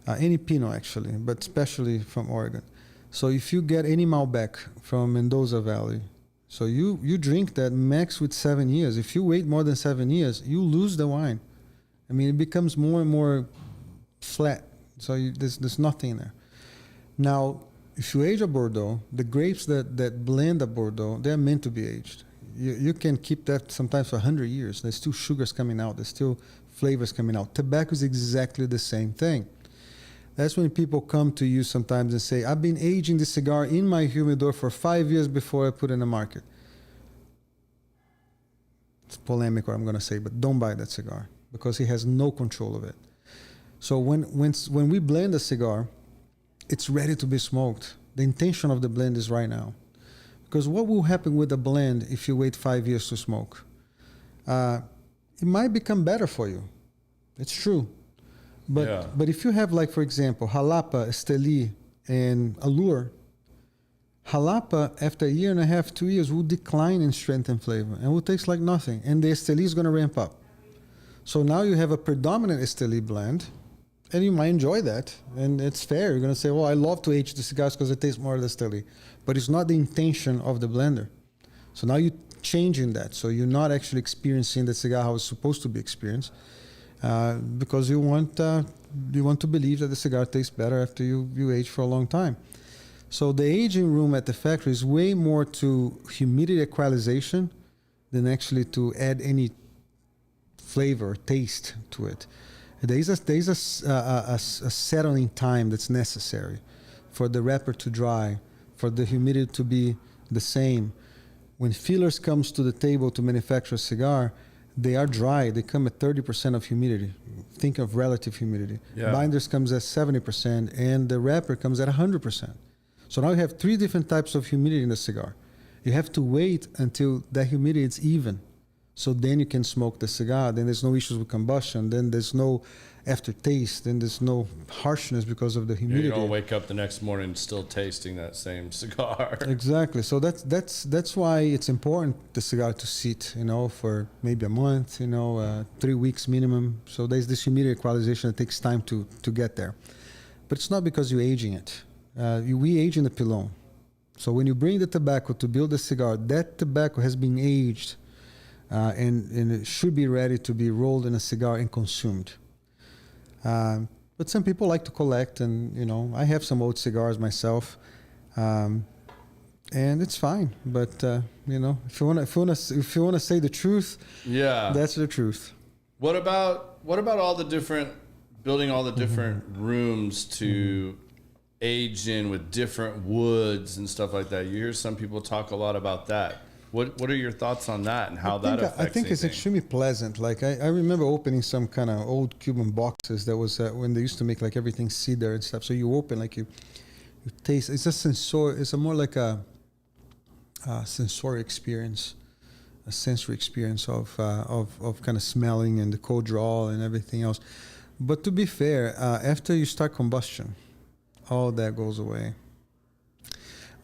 Any Pinot, actually, but especially from Oregon. So if you get any Malbec from Mendoza Valley, so you drink that max with 7 years. If you wait more than 7 years, you lose the wine. I mean, it becomes more and more flat. So there's nothing there. Now, if you age a Bordeaux, the grapes that blend a Bordeaux, they're meant to be aged. You can keep that sometimes for 100 years. There's still sugars coming out. There's still flavors coming out. Tobacco is exactly the same thing. That's when people come to you sometimes and say, I've been aging this cigar in my humidor for 5 years before I put it in the market. It's polemic what I'm going to say, but don't buy that cigar, because he has no control of it. So when we blend a cigar, it's ready to be smoked. The intention of the blend is right now. Because what will happen with the blend if you wait 5 years to smoke? It might become better for you. It's true. But if you have, like, for example, Jalapa, Esteli, and Allure, Jalapa, after 1.5 years, 2 years, will decline in strength and flavor and will taste like nothing. And the Esteli is going to ramp up. So now you have a predominant Esteli blend, and you might enjoy that. And it's fair. You're going to say, well, I love to age the cigars because it tastes more of the Esteli. But it's not the intention of the blender. So now you're changing that. So you're not actually experiencing the cigar how it's supposed to be experienced. Because you want to believe that the cigar tastes better after you age for a long time. So the aging room at the factory is way more to humidity equalization than actually to add any flavor, taste to it. There is a settling time that's necessary for the wrapper to dry, for the humidity to be the same. When fillers comes to the table to manufacture a cigar, they are dry. They come at 30% of humidity. Think of relative humidity. Yeah. Binders comes at 70%, and the wrapper comes at 100%. So now you have 3 different types of humidity in the cigar. You have to wait until that humidity is even. So then you can smoke the cigar. Then there's no issues with combustion. Then there's no aftertaste. Then there's no harshness because of the humidity. You don't wake up the next morning still tasting that same cigar. Exactly. So that's why it's important the cigar to sit, for maybe a month, 3 weeks minimum. So there's this humidity equalization that takes time to get there. But it's not because you're aging it. We age in the pilon. So when you bring the tobacco to build the cigar, that tobacco has been aged. And it should be ready to be rolled in a cigar and consumed. But some people like to collect, and I have some old cigars myself, and it's fine. But if you want to say the truth, Yeah, that's the truth. What about all the different building all the different rooms to age in with different woods and stuff like that? You hear some people talk a lot about that. What are your thoughts on that and how that affects I think it's anything? extremely pleasant. Like I remember opening some kind of old Cuban boxes that was when they used to make like everything cedar and stuff. So you open like you taste. It's a sensor. It's a more like a sensory experience, a sensory experience of kind of smelling and the cold draw and everything else. But to be fair, after you start combustion, all that goes away.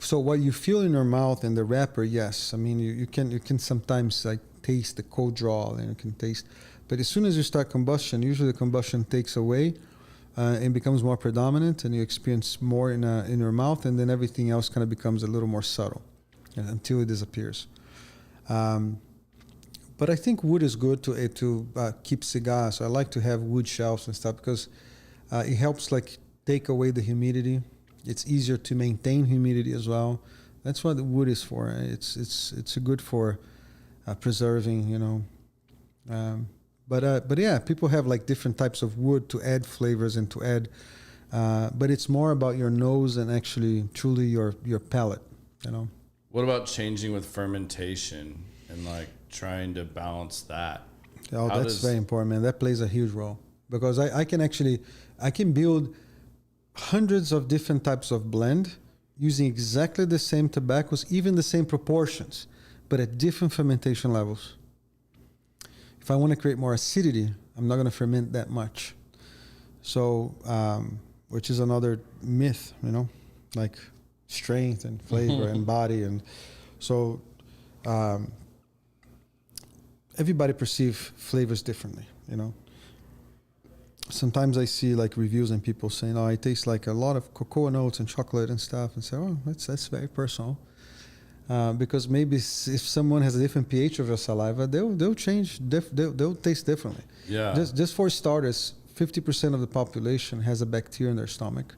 So what you feel in your mouth and the wrapper, yes. I mean, you can sometimes like taste the cold draw, and you can taste. But as soon as you start combustion, usually the combustion takes away and becomes more predominant, and you experience more in your mouth, and then everything else kind of becomes a little more subtle until it disappears. But I think wood is good to keep cigars. So I like to have wood shelves and stuff because it helps like take away the humidity. It's easier to maintain humidity as well. That's what the wood is for. It's good for preserving, But yeah, people have like different types of wood to add flavors and to add. But it's more about your nose and actually truly your palate. What about changing with fermentation and like trying to balance that? Oh, that's very important, man. That plays a huge role because I can build hundreds of different types of blend using exactly the same tobaccos, even the same proportions, but at different fermentation levels. If I want to create more acidity, I'm not going to ferment that much. So, which is another myth, like strength and flavor and body. And so everybody perceives flavors differently, Sometimes I see like reviews and people saying, "Oh, I taste like a lot of cocoa notes and chocolate and stuff," and say, "Oh, that's very personal." Because maybe if someone has a different pH of your saliva, they'll change. They'll taste differently. Yeah. Just for starters, 50% of the population has a bacteria in their stomach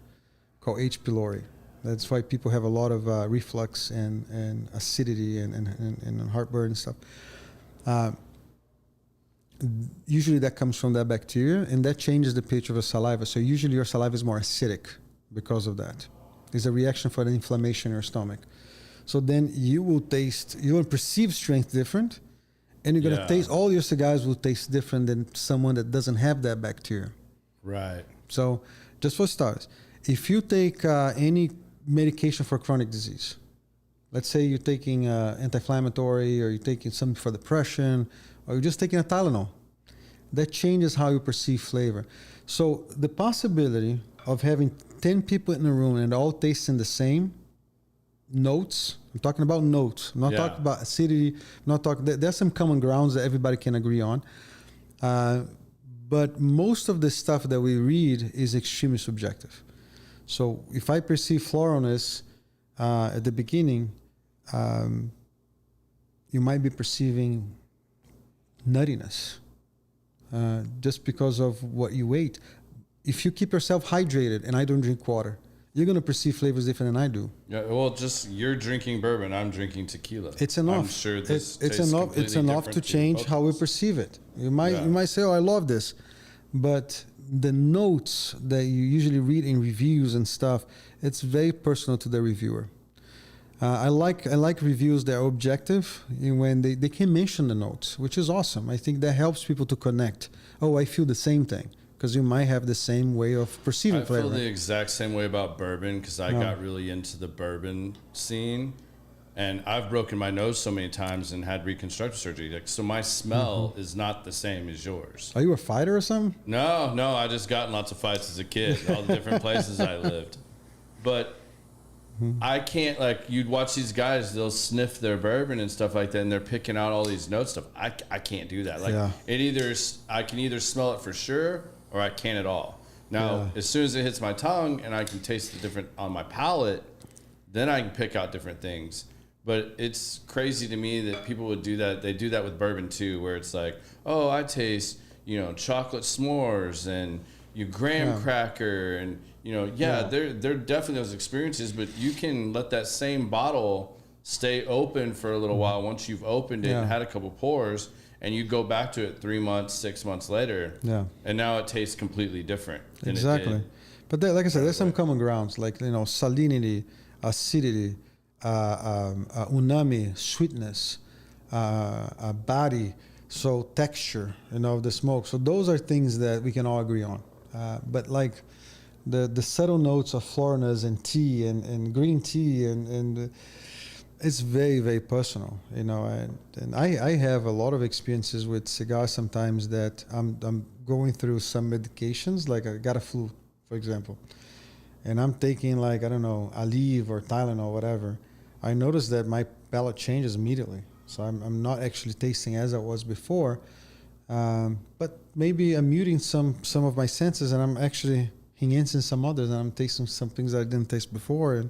called H. pylori. That's why people have a lot of reflux and acidity and heartburn and stuff. Usually that comes from that bacteria, and that changes the pH of your saliva. So usually your saliva is more acidic because of that. It's a reaction for the inflammation in your stomach. So then you will perceive strength different, and you're going to taste, all your cigars will taste different than someone that doesn't have that bacteria. Right. So just for starters, if you take any medication for chronic disease, let's say you're taking anti-inflammatory, or you're taking something for depression, or you're just taking a Tylenol, that changes how you perceive flavor. So the possibility of having 10 people in a room and all tasting the same notes, I'm talking about notes, I'm not talking about acidity, there's some common grounds that everybody can agree on. But most of the stuff that we read is extremely subjective. So if I perceive floralness at the beginning, you might be perceiving nuttiness just because of what you ate. If you keep yourself hydrated, and I don't drink water, you're going to perceive flavors different than I do. Yeah, well, just you're drinking bourbon, I'm drinking tequila. It's enough. I'm sure this it's tastes enough. It's enough to completely change both how of we us. perceive it. You might say, "Oh, I love this," but the notes that you usually read in reviews and stuff, it's very personal to the reviewer. I like reviews that are objective when they can mention the notes, which is awesome. I think that helps people to connect. Oh, I feel the same thing. Because you might have the same way of perceiving flavor. I feel the exact same way about bourbon because I got really into the bourbon scene. And I've broken my nose so many times and had reconstructive surgery. Like, so my smell is not the same as yours. Are you a fighter or something? No, I just got in lots of fights as a kid, all the different places I lived. But I can't, like, you'd watch these guys, they'll sniff their bourbon and stuff like that, and they're picking out all these note stuff. I can't do that. Like, I can either smell it for sure or I can't at all. Now, as soon as it hits my tongue and I can taste the different on my palate, then I can pick out different things. But it's crazy to me that people would do that. They do that with bourbon too, where it's like, oh, I taste, chocolate s'mores and graham cracker and, there are definitely those experiences, but you can let that same bottle stay open for a little while once you've opened it and had a couple pours. And you go back to it 3 months, 6 months later, and now it tastes completely different than it did. But like I said, there's some common grounds, like salinity, acidity, umami, sweetness, body, so texture, of the smoke. So those are things that we can all agree on. But like the subtle notes of floralness and tea and green tea and it's very, very personal, and I have a lot of experiences with cigars sometimes that I'm going through some medications, like I got a flu, for example, and I'm taking like, I don't know, Aleve or Tylenol or whatever. I notice that my palate changes immediately. So I'm not actually tasting as I was before, but maybe I'm muting some of my senses and I'm actually enhancing some others, and I'm tasting some things that I didn't taste before, and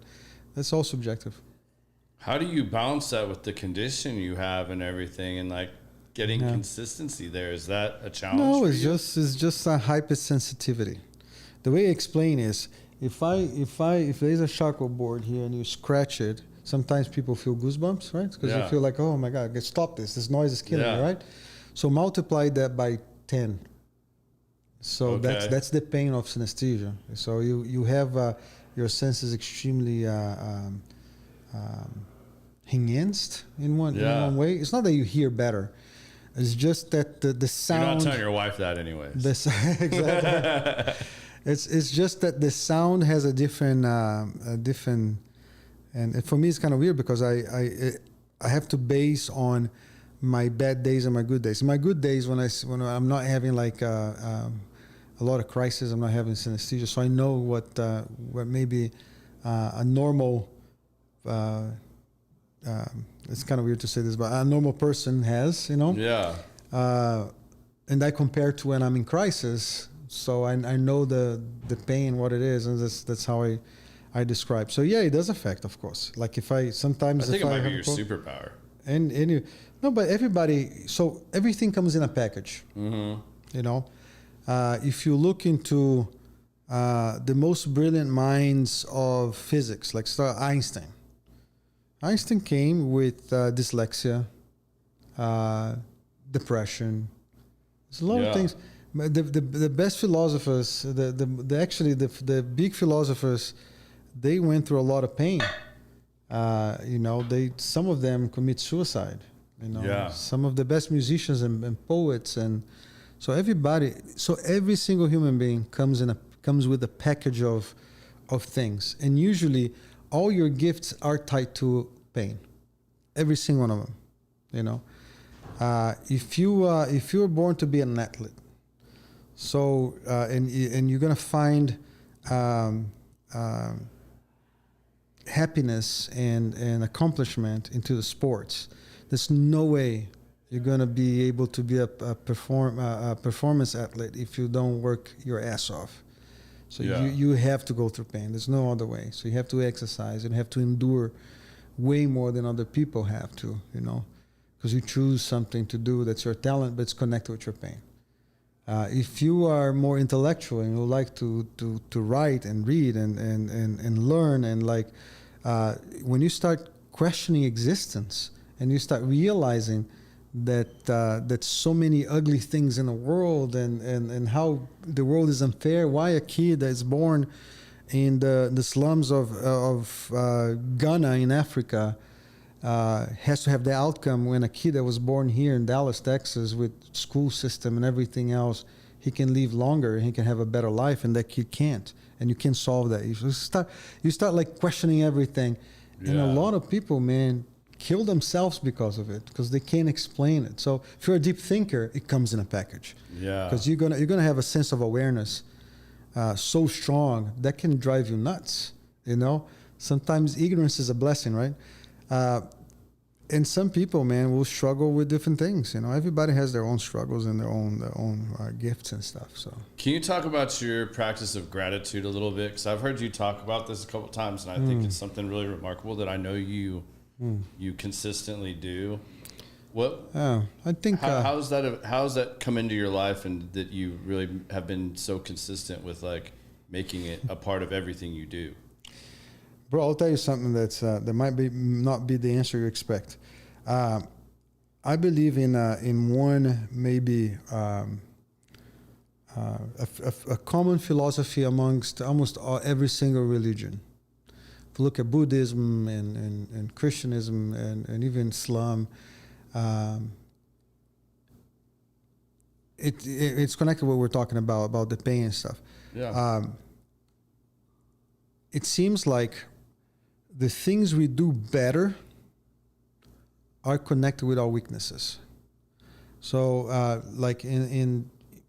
that's all subjective. How do you balance that with the condition you have and everything, and like getting consistency there? Is that a challenge? No, for it's you? just a hypersensitivity. The way I explain is if there's a charcoal board here and you scratch it, sometimes people feel goosebumps, right? Because you feel like, oh my God, stop this! This noise is killing me, right? So multiply that by 10. So that's the pain of synesthesia. So you have your senses extremely enhanced in one way. It's not that you hear better. It's just that the sound. You're not telling your wife that, anyways. Exactly. It's just that the sound has a different, and for me it's kind of weird because I have to base on my bad days and my good days. My good days when I'm not having like a lot of crisis, I'm not having synesthesia, so I know what maybe a normal. It's kind of weird to say this, but a normal person has, and I compare to when I'm in crisis, so I know the pain, what it is, and that's how I describe. So it does affect, of course. Like if I sometimes I think it might be have your superpower. But everybody. So everything comes in a package. Mm-hmm. If you look into the most brilliant minds of physics, like Einstein. Einstein came with dyslexia, depression. There's a lot of things. The best philosophers, the big philosophers, they went through a lot of pain. Some of them commit suicide. Some of the best musicians and poets, and so every single human being comes with a package of things, and usually all your gifts are tied to pain, every single one of them. If you were born to be an athlete, so and you're gonna find happiness and accomplishment into the sports, there's no way you're gonna be able to be a performance athlete if you don't work your ass off. So you have to go through pain. There's no other way. So you have to exercise and have to endure way more than other people have to, because you choose something to do that's your talent, but it's connected with your pain. If you are more intellectual and you like to write and read and learn, and like when you start questioning existence and you start realizing that so many ugly things in the world, and how the world is unfair, why a kid that is born in the slums of Ghana in Africa has to have the outcome when a kid that was born here in Dallas, Texas, with school system and everything else, he can live longer, he can have a better life, and that kid can't. And you can't solve that. You start like questioning everything. Yeah. And a lot of people, man, kill themselves because of it, because they can't explain it. So if you're a deep thinker, it comes in a package. Yeah. Because you're gonna have a sense of awareness so strong that can drive you nuts. You know, sometimes ignorance is a blessing, right? And some people, man, will struggle with different things. You know, everybody has their own struggles and their own gifts and stuff. So, can you talk about your practice of gratitude a little bit? Because I've heard you talk about this a couple times, and I think it's something really remarkable that I know you consistently do. What? I think how's that come into your life, and that you really have been so consistent with like making it a part of everything you do? Bro, I'll tell you something that might not be the answer you expect. I believe in one maybe a common philosophy amongst almost every single religion. If you look at Buddhism and Christianism and even Islam, it's connected to what we're talking about the pain and stuff. Yeah. It seems like the things we do better are connected with our weaknesses. So, like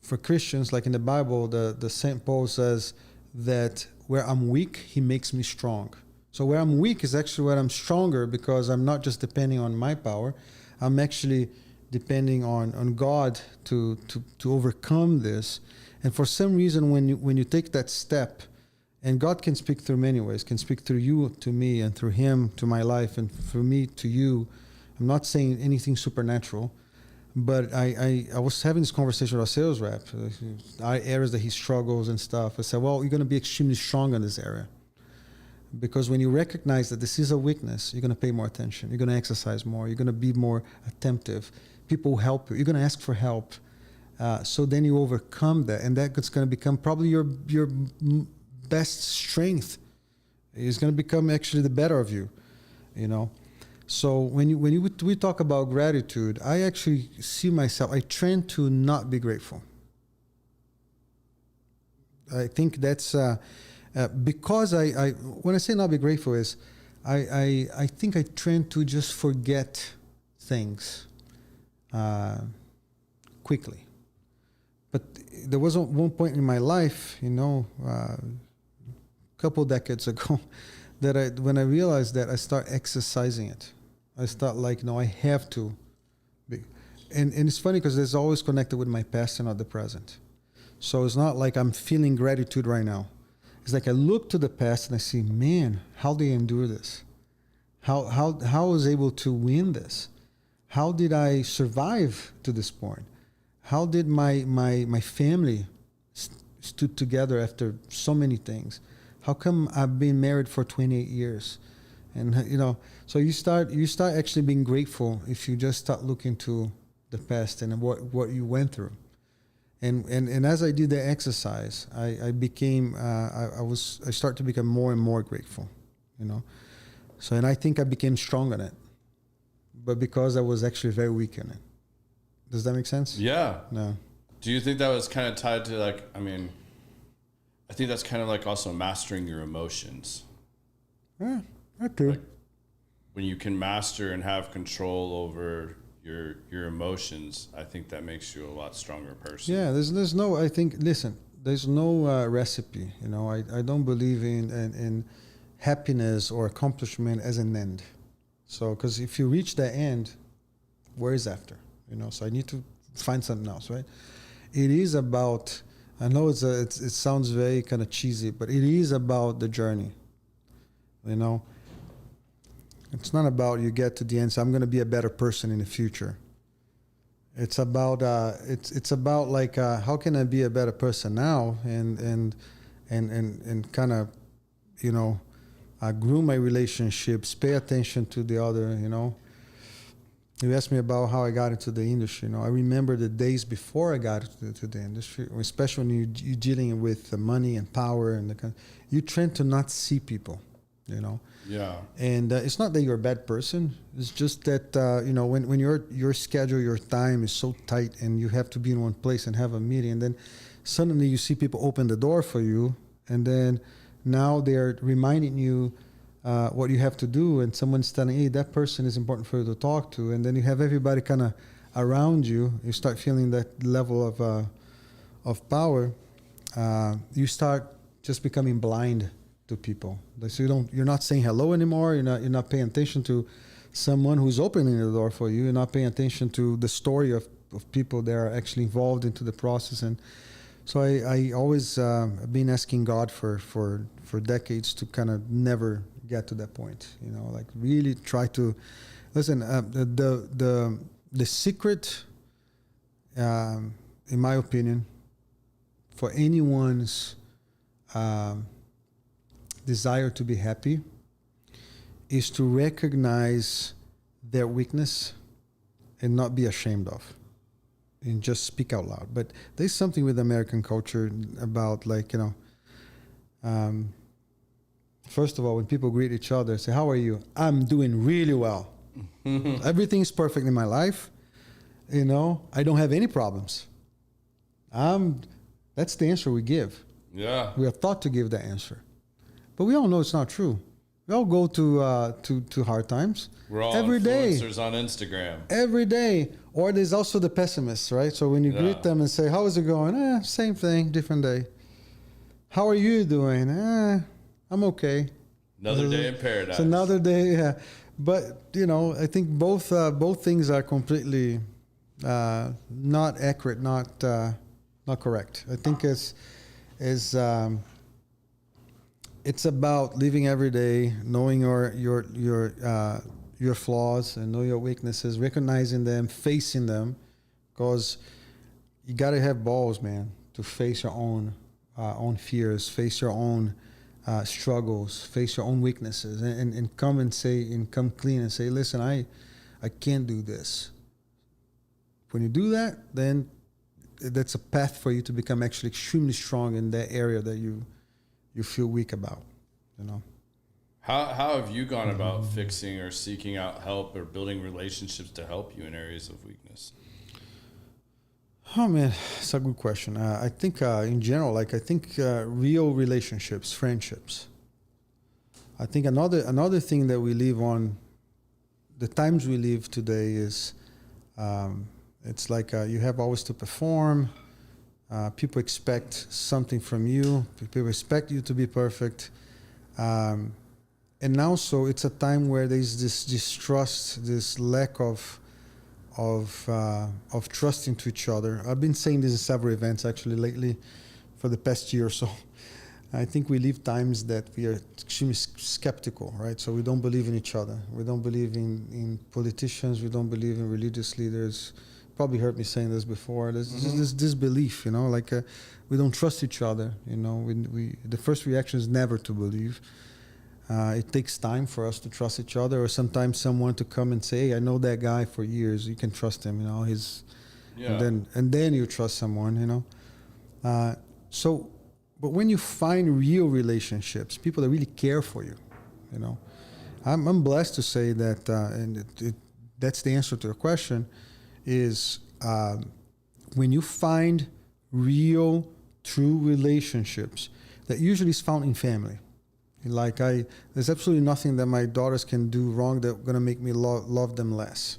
for Christians, like in the Bible, the Saint Paul says that where I'm weak, he makes me strong. So where I'm weak is actually where I'm stronger, because I'm not just depending on my power. I'm actually depending on God to overcome this. And for some reason, when you take that step, and God can speak through many ways, can speak through you to me, and through him to my life, and through me to you. I'm not saying anything supernatural, but I was having this conversation with a sales rep, areas that he struggles and stuff. I said, well, you're going to be extremely strong in this area, because when you recognize that this is a weakness, you're going to pay more attention. You're going to exercise more. You're going to be more attentive. People will help you. You're going to ask for help. So then you overcome that, and that's going to become probably your best strength. Is going to become actually the better of you, you know. So when we talk about gratitude, I actually see myself, I trend to not be grateful. I think that's because I when I say not be grateful is I think I trend to just forget things quickly. But there was one point in my life, you know, couple decades ago, that when I realized that, I start exercising it. I start like, no, I have to be. And it's funny because it's always connected with my past and not the present. So it's not like I'm feeling gratitude right now. It's like I look to the past and I see, man, how did I endure this? How I was able to win this? How did I survive to this point? How did my family stood together after so many things? How come I've been married for 28 years? And, you know, so you start actually being grateful if you just start looking to the past and what you went through. And as I did the exercise, I became, I started to become more and more grateful, you know. So, and I think I became strong in it, but because I was actually very weak in it. Does that make sense? Yeah. No. Do you think that was kind of tied to like, I mean, I think that's kind of like also mastering your emotions. Yeah, I do. Like when you can master and have control over your emotions, I think that makes you a lot stronger person. Yeah, there's no, I think, listen, there's no recipe. You know, I don't believe in happiness or accomplishment as an end. So, because if you reach that end, where is after? You know, so I need to find something else, right? It is about, I know it sounds very kind of cheesy, but it is about the journey. You know, it's not about you get to the end, so I'm going to be a better person in the future. It's about it's about like how can I be a better person now, and kind of, you know, groom my relationships, pay attention to the other. You know, you asked me about how I got into the industry. You know, I remember the days before I got to the industry, especially when you're dealing with the money and power and you tend to not see people. You know. Yeah. And it's not that you're a bad person. It's just that, you know, when your schedule, your time is so tight and you have to be in one place and have a meeting, and then suddenly you see people open the door for you, and then now they're reminding you what you have to do, and someone's telling, hey, that person is important for you to talk to, and then you have everybody kind of around you. You start feeling that level of power. You start just becoming blind to people. So you're not saying hello anymore. You're not paying attention to someone who's opening the door for you. You're not paying attention to the story of people that are actually involved into the process. And so I always been asking God for decades to kind of never get to that point. You know, like really try to listen. The secret, in my opinion, for anyone's desire to be happy is to recognize their weakness and not be ashamed of, and just speak out loud. But there's something with American culture about, like, you know, first of all, when people greet each other, say, how are you? I'm doing really well. Everything's perfect in my life. You know, I don't have any problems. That's the answer we give. Yeah. We are taught to give that answer. But we all know it's not true. We all go to hard times. We're all every influencers day. on Instagram. Every day. Or there's also the pessimists, right? So when you greet them and say, how is it going? Same thing, different day. How are you doing? I'm okay. Another day in paradise. It's another day, yeah. But, you know, I think both things are completely not accurate, not correct. I think it's about living every day, knowing your flaws and know your weaknesses, recognizing them, facing them, because you got to have balls, man, to face your own fears, face your own struggles, face your own weaknesses, and come clean and say, listen, I can't do this. When you do that, then that's a path for you to become actually extremely strong in that area that you feel weak about, you know. How have you gone about fixing or seeking out help or building relationships to help you in areas of weakness? Oh man, it's a good question. I think in general, like I think real relationships, friendships. I think another thing that we live on, the times we live today is, it's like you have always to perform. People expect something from you. People expect you to be perfect. And also it's a time where there's this distrust, this lack of trust into each other. I've been saying this in several events actually lately for the past year or so. I think we live times that we are extremely skeptical, right? So we don't believe in each other. We don't believe in politicians. We don't believe in religious leaders. Probably heard me saying this before. There's this disbelief, you know, like we don't trust each other. You know, we the first reaction is never to believe. It takes time for us to trust each other, or sometimes someone to come and say, hey, I know that guy for years. You can trust him, you know. And then you trust someone, you know. But when you find real relationships, people that really care for you, you know, I'm blessed to say that, and that's the answer to the question. Is when you find real, true relationships that usually is found in family. Like there's absolutely nothing that my daughters can do wrong that's gonna make me love them less.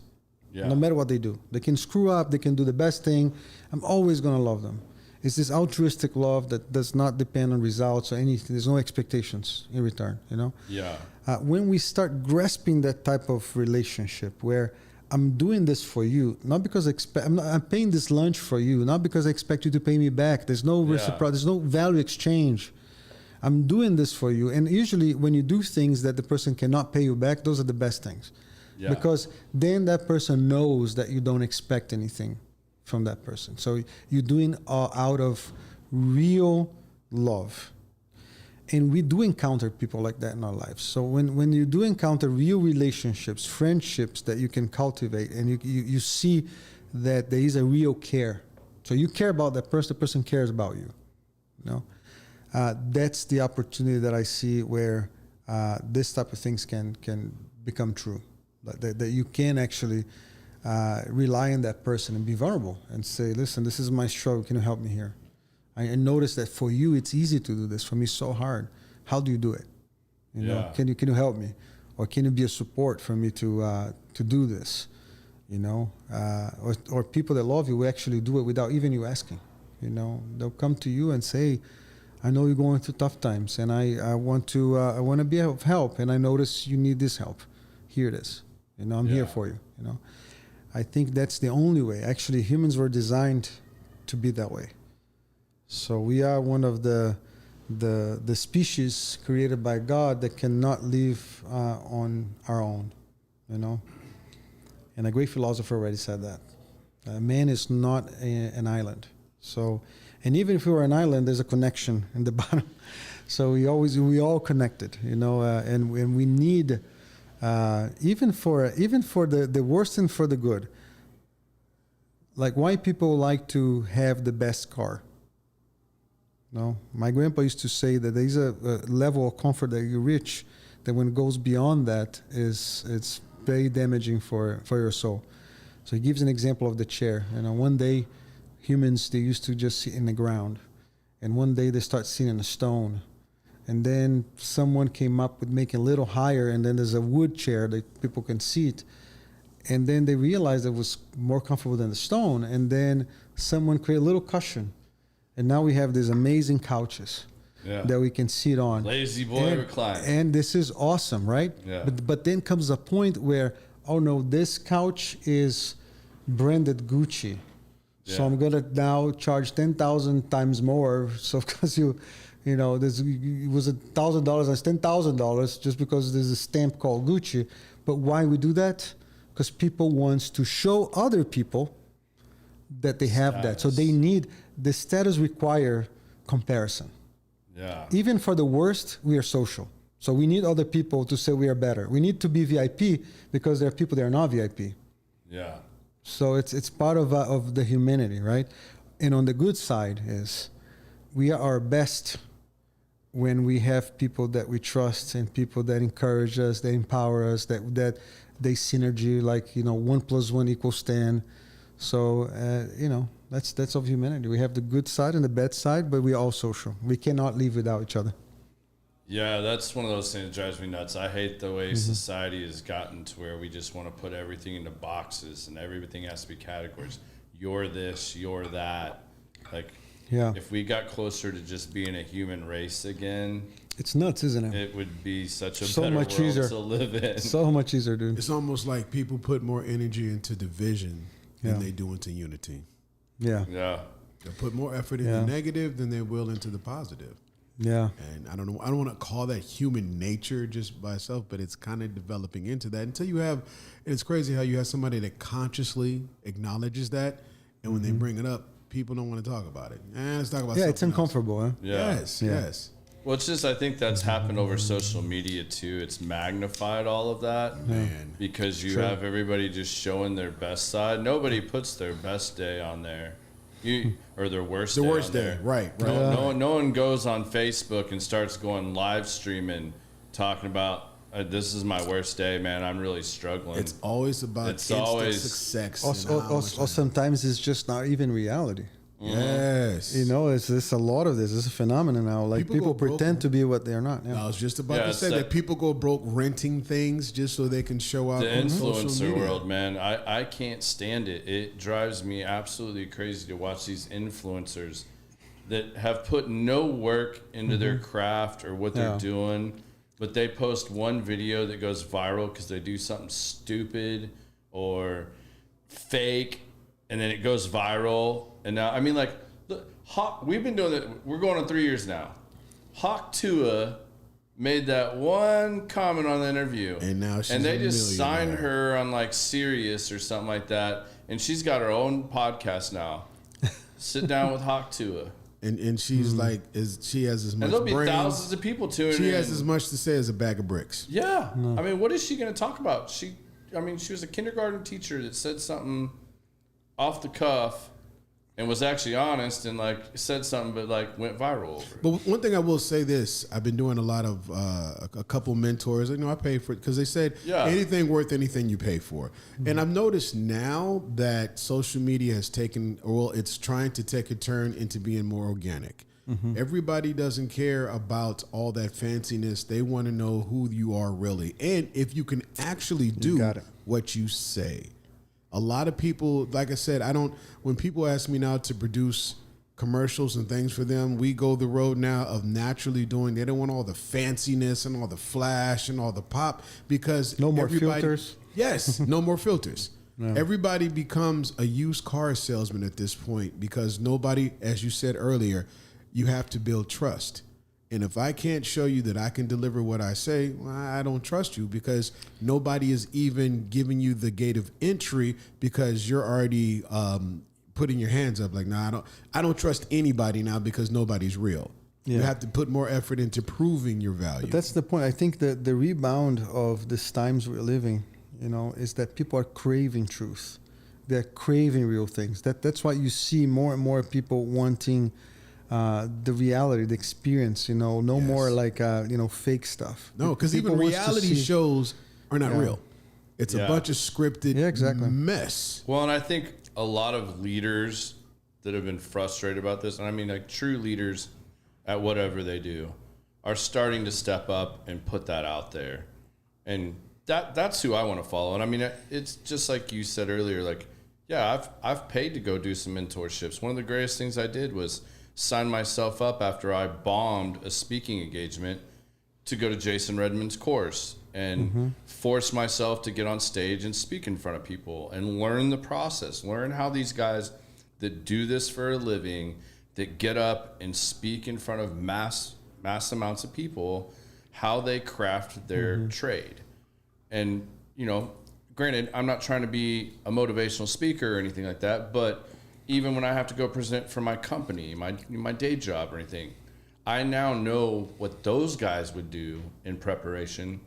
Yeah. No matter what they do, they can screw up, they can do the best thing. I'm always gonna love them. It's this altruistic love that does not depend on results or anything. There's no expectations in return. You know. Yeah. When we start grasping that type of relationship where I'm doing this for you, not because I'm paying this lunch for you, not because I expect you to pay me back. There's no reciprocity, there's no value exchange. I'm doing this for you. And usually when you do things that the person cannot pay you back, those are the best things. Yeah. Because then that person knows that you don't expect anything from that person. So you're doing out of real love. And we do encounter people like that in our lives. So when you do encounter real relationships, friendships that you can cultivate, and you see that there is a real care. So you care about that person, the person cares about you. You know, that's the opportunity that I see where this type of things can become true. That you can actually rely on that person and be vulnerable and say, listen, this is my struggle. Can you help me here? I noticed that for you, it's easy to do this. For me, it's so hard. How do you do it? You know, can you help me? Or can you be a support for me to do this? You know, or people that love you will actually do it without even you asking. You know, they'll come to you and say, I know you're going through tough times, and I want to be of help, and I notice you need this help. Here it is. You know, I'm here for you. You know, I think that's the only way. Actually, humans were designed to be that way. So we are one of the species created by God that cannot live on our own, you know. And a great philosopher already said that. Man is not an island. So, and even if we were an island, there's a connection in the bottom. So we all connected, you know. And we need even for the worst and for the good. Like why people like to have the best car. No, my grandpa used to say that there's a level of comfort that you reach that when it goes beyond that it's very damaging for your soul. So he gives an example of the chair. You know, one day humans, they used to just sit in the ground, and one day they start sitting in a stone, and then someone came up with making a little higher, and then there's a wood chair that people can sit, and then they realized it was more comfortable than the stone, and then someone created a little cushion. And now we have these amazing couches that we can sit on. Lazy boy recline. And this is awesome, right? Yeah. But then comes a point where, oh no, this couch is branded Gucci. Yeah. So I'm going to now charge 10,000 times more. So because you know, it was $1,000, it's $10,000 just because there's a stamp called Gucci. But why we do that? Because people wants to show other people that they have that. So they need, the status require comparison. Yeah. Even for the worst, we are social. So we need other people to say we are better. We need to be VIP because there are people that are not VIP. Yeah. So it's part of the humanity, right? And on the good side is we are our best when we have people that we trust and people that encourage us, that empower us, that they synergy, like, you know, 1 + 1 = 10. So, you know, that's of humanity. We have the good side and the bad side, but we're all social. We cannot live without each other. Yeah, that's one of those things that drives me nuts. I hate the way society has gotten to where we just want to put everything into boxes and everything has to be categories. You're this, you're that. Like, if we got closer to just being a human race again, it's nuts, isn't it? It would be such a so better much world easier to live in. So much easier, dude. It's almost like people put more energy into division than they do into unity. Yeah. Yeah. They'll put more effort into negative than they will into the positive. Yeah. And I don't know, I don't want to call that human nature just by itself, but it's kind of developing into that until you have, and it's crazy how you have somebody that consciously acknowledges that, and when they bring it up, people don't want to talk about it. Let's talk about something it's uncomfortable, else. Huh? Yeah. Yes. Well, it's just, I think that's happened over social media too. It's magnified all of that. Man. Because you have everybody just showing their best side. Nobody puts their best day on there. Or their worst day. The worst day, right. No one goes on Facebook and starts going live streaming, talking about, this is my worst day, man. I'm really struggling. It's always about instant success. Or sometimes it's just not even reality. Yes. You know, it's a lot of this. It's a phenomenon now. Like people pretend to be what they're not. I was just about to say that people go broke renting things just so they can show out. The influencer world, man. I can't stand it. It drives me absolutely crazy to watch these influencers that have put no work into their craft or what they're doing, but they post one video that goes viral because they do something stupid or fake, and then it goes viral. And now, I mean, like, look, we've been doing it. We're going on 3 years now. Hawk Tua made that one comment on the interview, and now she's they just signed her on like Sirius or something like that. And she's got her own podcast now. Sit down with Hawk Tua. And she's like, she has as much And there'll be brains. thousands of people tuning in. She has as much to say as a bag of bricks. Yeah. I mean, what is she going to talk about? She was a kindergarten teacher that said something off the cuff and was actually honest and like said something, but like went viral over it. But one thing I will say this, I've been doing a lot of, a couple mentors, I pay for it because they said anything worth anything you pay for. And I've noticed now that social media has taken, well, it's trying to take a turn into being more organic. Everybody doesn't care about all that fanciness. They want to know who you are really. And if you can actually do what you say. A lot of people, like I said, when people ask me now to produce commercials and things for them, we go the road now of naturally doing. They don't want all the fanciness and all the flash and all the pop because no more filters. Yes, no more filters. No. Everybody becomes a used car salesman at this point because nobody, as you said earlier, you have to build trust. And if I can't show you that I can deliver what I say, well, I don't trust you because nobody is even giving you the gate of entry because you're already putting your hands up like, no, I don't trust anybody now because nobody's real. Yeah. You have to put more effort into proving your value. But that's the point. I think that the rebound of these times we're living, is that people are craving truth. They're craving real things. That's why you see more and more people wanting the reality, the experience, no more like, fake stuff. No, because even reality shows are not real. It's a bunch of scripted mess. Well, and I think a lot of leaders that have been frustrated about this, and I mean like true leaders at whatever they do, are starting to step up and put that out there. And that's who I want to follow. And I mean, it's just like you said earlier, like, yeah, I've paid to go do some mentorships. One of the greatest things I did was sign myself up after I bombed a speaking engagement to go to Jason Redman's course and force myself to get on stage and speak in front of people and learn the process, learn how these guys that do this for a living, that get up and speak in front of mass amounts of people, how they craft their trade. And, granted, I'm not trying to be a motivational speaker or anything like that, but even when I have to go present for my company, my day job or anything, I now know what those guys would do in preparation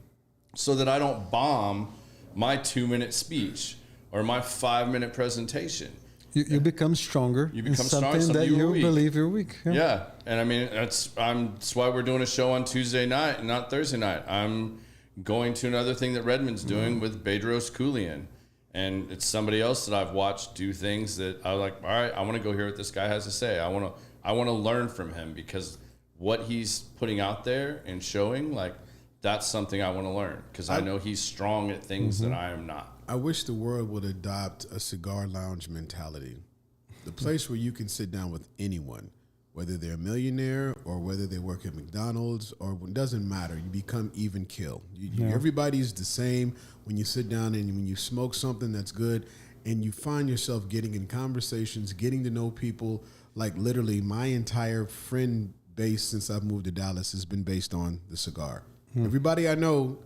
so that I don't bomb my 2-minute speech or my 5-minute presentation. You become stronger. You become something strong. That you believe you're weak. Yeah. And I mean, that's why we're doing a show on Tuesday night and not Thursday night. I'm going to another thing that Redmond's doing with Bedros Keuilian. And it's somebody else that I've watched do things that I was like, all right, I want to go hear what this guy has to say. I want to learn from him because what he's putting out there and showing, like, that's something I want to learn because I know he's strong at things that I am not. I wish the world would adopt a cigar lounge mentality. The place where you can sit down with anyone, whether they're a millionaire or whether they work at McDonald's or it doesn't matter. You become even kill. Everybody's the same when you sit down and when you smoke something that's good and you find yourself getting in conversations, getting to know people. Like literally my entire friend base since I've moved to Dallas has been based on the cigar. Everybody I know,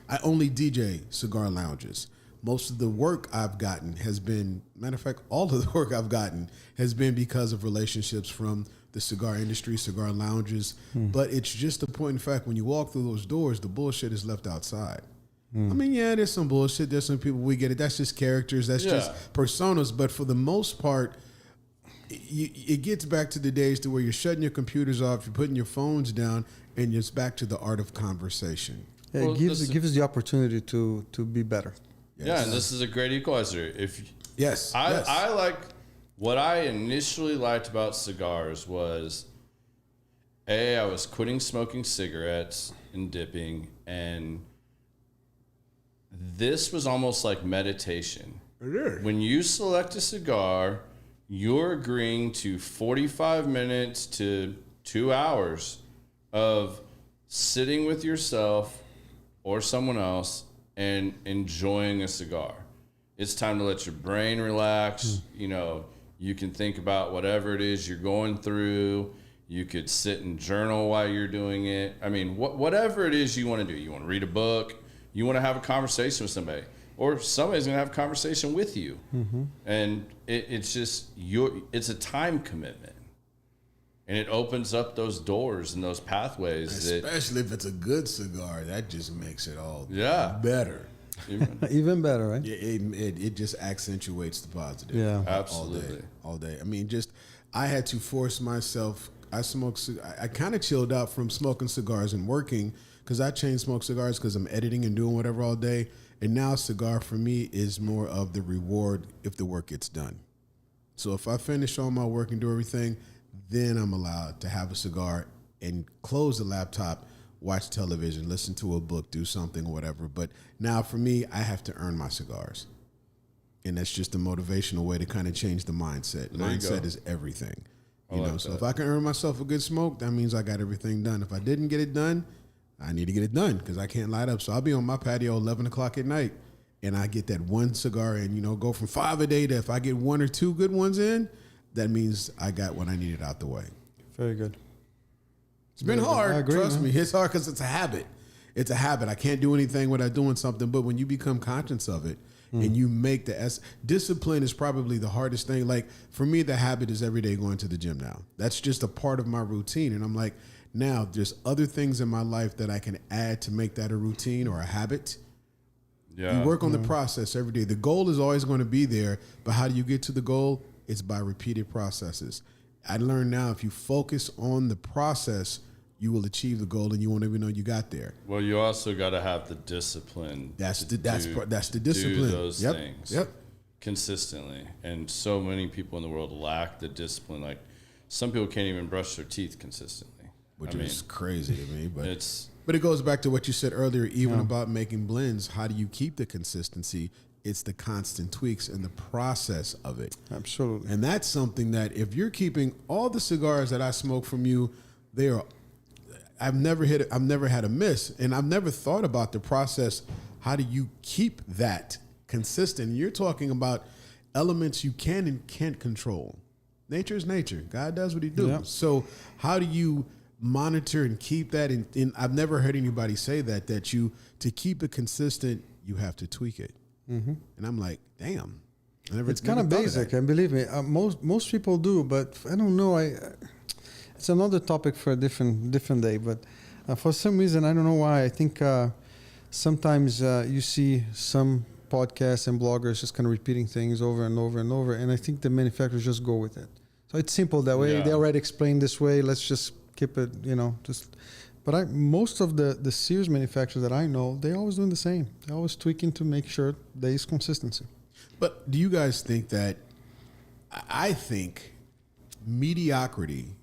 I only DJ cigar lounges. Most of the work I've gotten has been, matter of fact, all of the work I've gotten has been because of relationships from the cigar industry, cigar lounges. But it's just a point in fact, when you walk through those doors, the bullshit is left outside. I mean, yeah, there's some bullshit. There's some people, we get it. That's just characters. That's just personas. But for the most part, it gets back to the days to where you're shutting your computers off, you're putting your phones down, and it's back to the art of conversation. Yeah, it gives the opportunity to be better. Yes. Yeah, and this is a great equalizer. I like what I initially liked about cigars was I was quitting smoking cigarettes and dipping, and this was almost like meditation. When you select a cigar, you're agreeing to 45 minutes to 2 hours of sitting with yourself or someone else and enjoying a cigar. It's time to let your brain relax. You can think about whatever it is you're going through. You could sit and journal while you're doing it. I mean, whatever it is you want to do. You want to read a book. You want to have a conversation with somebody. or somebody's going to have a conversation with you. And it's just it's a time commitment. And it opens up those doors and those pathways. Especially if it's a good cigar, that just makes it all better. Even better, right? It just accentuates the positive. Yeah, absolutely. All day. I mean, I had to force myself. I kind of chilled out from smoking cigars and working because I chain smoke cigars because I'm editing and doing whatever all day. And now cigar for me is more of the reward if the work gets done. So if I finish all my work and do everything, then I'm allowed to have a cigar and close the laptop, watch television, listen to a book, do something, whatever. But now for me, I have to earn my cigars. And that's just a motivational way to kind of change the mindset. Mindset is everything. So if I can earn myself a good smoke, that means I got everything done. If I didn't get it done, I need to get it done because I can't light up. So I'll be on my patio 11 o'clock at night, and I get that one cigar and, go from 5 a day to if I get 1 or 2 good ones in, that means I got what I needed out the way. Very good. It's been hard. Trust me. It's hard because it's a habit. It's a habit. I can't do anything without doing something. But when you become conscious of it and you make discipline is probably the hardest thing. Like for me, the habit is every day going to the gym now. That's just a part of my routine. And I'm like, now there's other things in my life that I can add to make that a routine or a habit. Yeah. You work on the process every day. The goal is always going to be there. But how do you get to the goal? It's by repeated processes. I learned now if you focus on the process, you will achieve the goal and you won't even know you got there. Well, you also got to have the discipline. That's the discipline. Do those things consistently. And so many people in the world lack the discipline. Like some people can't even brush their teeth consistently. Which is crazy to me. But but it goes back to what you said earlier, even about making blends. How do you keep the consistency? It's the constant tweaks and the process of it. Absolutely. And that's something that if you're keeping all the cigars that I smoke from you, I've never had a miss. And I've never thought about the process. How do you keep that consistent? You're talking about elements you can and can't control. Nature is nature. God does what he does. Yep. So how do you monitor and keep that? And I've never heard anybody say that to keep it consistent, you have to tweak it. Mm-hmm. And I'm like, damn. It's kind of basic, and believe me, most people do, but I don't know. It's another topic for a different day. But for some reason, I don't know why. I think sometimes you see some podcasts and bloggers just kind of repeating things over and over and over, and I think the manufacturers just go with it. So it's simple that way. They already explained this way. Let's just keep it, But most of the series manufacturers that I know, they always doing the same. They're always tweaking to make sure there is consistency. But do you guys think that? I think mediocrity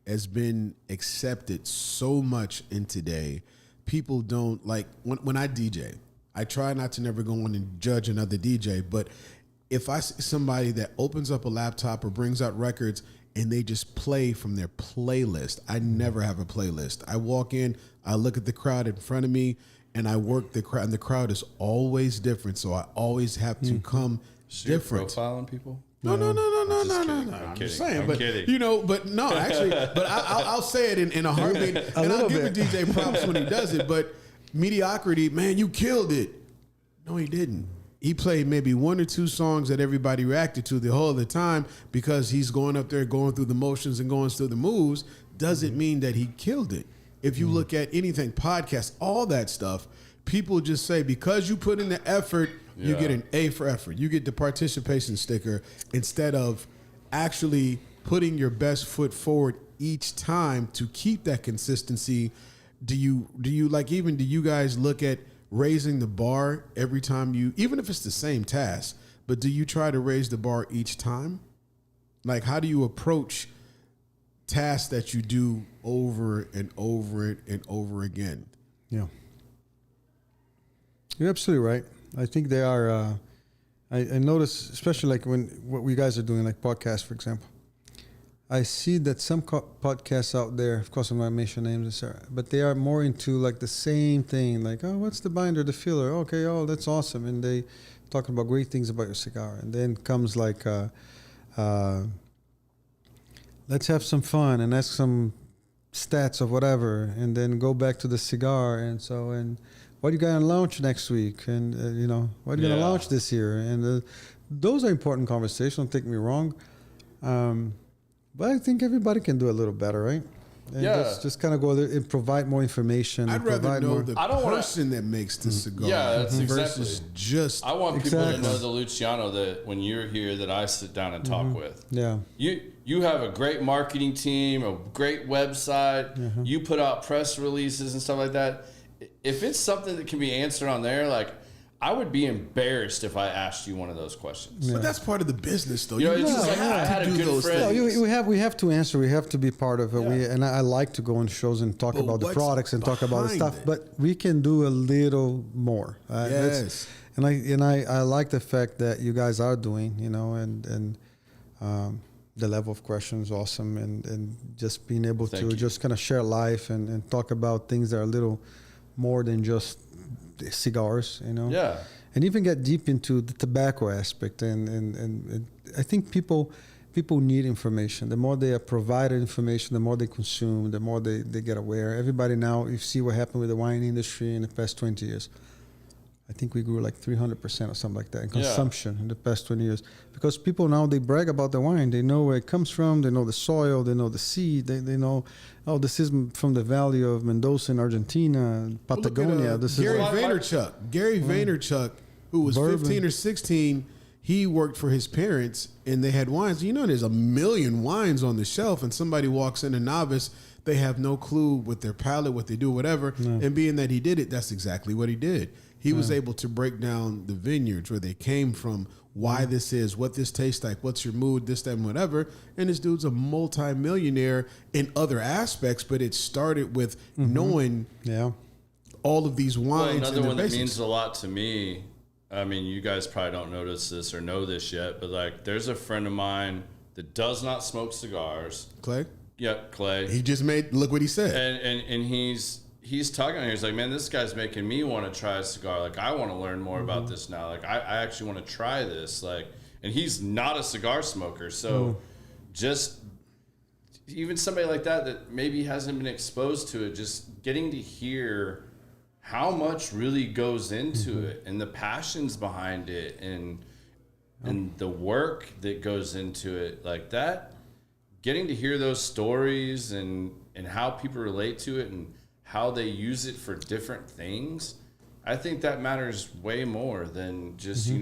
has been accepted so much in today. People don't like when I DJ. I try not to never go on and judge another DJ, but if I see somebody that opens up a laptop or brings out records and they just play from their playlist. I never have a playlist. I walk in, I look at the crowd in front of me, and I work the crowd. And the crowd is always different, so I always have to come different. Profiling people? No. I'm just saying, but kidding. But no, actually, but I'll say it in a heartbeat, and I'll give a DJ props when he does it. But mediocrity, man, you killed it. No, he didn't. He played maybe 1 or 2 songs that everybody reacted to the whole of the time because he's going up there, going through the motions and going through the moves. Doesn't mean that he killed it. If you look at anything, podcasts, all that stuff, people just say because you put in the effort, you get an A for effort. You get the participation sticker instead of actually putting your best foot forward each time to keep that consistency. Do you guys look at raising the bar every time even if it's the same task, but do you try to raise the bar each time? Like, how do you approach tasks that you do over and over and over again? Yeah. You're absolutely right. I think they are, I notice, especially like what you guys are doing, like podcasts, for example. I see that some podcasts out there, of course I'm not mention names, but they are more into like the same thing, like, oh, what's the binder, the filler? Okay, oh, that's awesome. And they talk about great things about your cigar. And then comes like, let's have some fun and ask some stats of whatever, and then go back to the cigar, and what are you going to launch next week, and what are you going to launch this year, and those are important conversations. Don't take me wrong, but I think everybody can do a little better, right? And just kind of go there and provide more information. I'd rather know the person that makes the cigar. Yeah, that's versus just. I want people to know the Luciano that when you're here that I sit down and talk with. Yeah. You have a great marketing team, a great website. You put out press releases and stuff like that. If it's something that can be answered on there, like, I would be embarrassed if I asked you one of those questions. Yeah. But that's part of the business, though. It's just like I had a good friend. No, we have to answer. We have to be part of it. And I like to go on shows and talk about the products and talk about the stuff. But we can do a little more. Yes. And I like the fact that you guys are doing, and the level of questions is awesome, and just being able to just kind of share life and talk about things that are a little more than just cigars, and even get deep into the tobacco aspect, and I think people need information. The more they are provided information, the more they consume, the more they get aware. Everybody now, you see what happened with the wine industry in the past 20 years. I think we grew like 300% or something like that in consumption in the past 20 years. Because people now, they brag about the wine. They know where it comes from. They know the soil. They know the seed. They know, this is from the valley of Mendoza in Argentina, Patagonia. Gary Vaynerchuk. Gary Vaynerchuk, who was Bourbon. 15 or 16, he worked for his parents, and they had wines. There's a million wines on the shelf, and somebody walks in, a novice, they have no clue with their palate, what they do, whatever. And being that he did it, that's exactly what he did. He was able to break down the vineyards, where they came from, why this is, what this tastes like, what's your mood, this, that, and whatever. And this dude's a multi-millionaire in other aspects, but it started with knowing all of these wines. Another one that means a lot to me, I mean, you guys probably don't notice this or know this yet, but like, there's a friend of mine that does not smoke cigars. Clay? Yep, Clay. He just look what he said. And he's talking here. He's like, man, this guy's making me want to try a cigar. Like, I want to learn more about this now. Like, I actually want to try this. Like, and he's not a cigar smoker. So just even somebody like that maybe hasn't been exposed to it, just getting to hear how much really goes into it and the passions behind it and the work that goes into it, like that, getting to hear those stories and how people relate to it and how they use it for different things, I think that matters way more than just,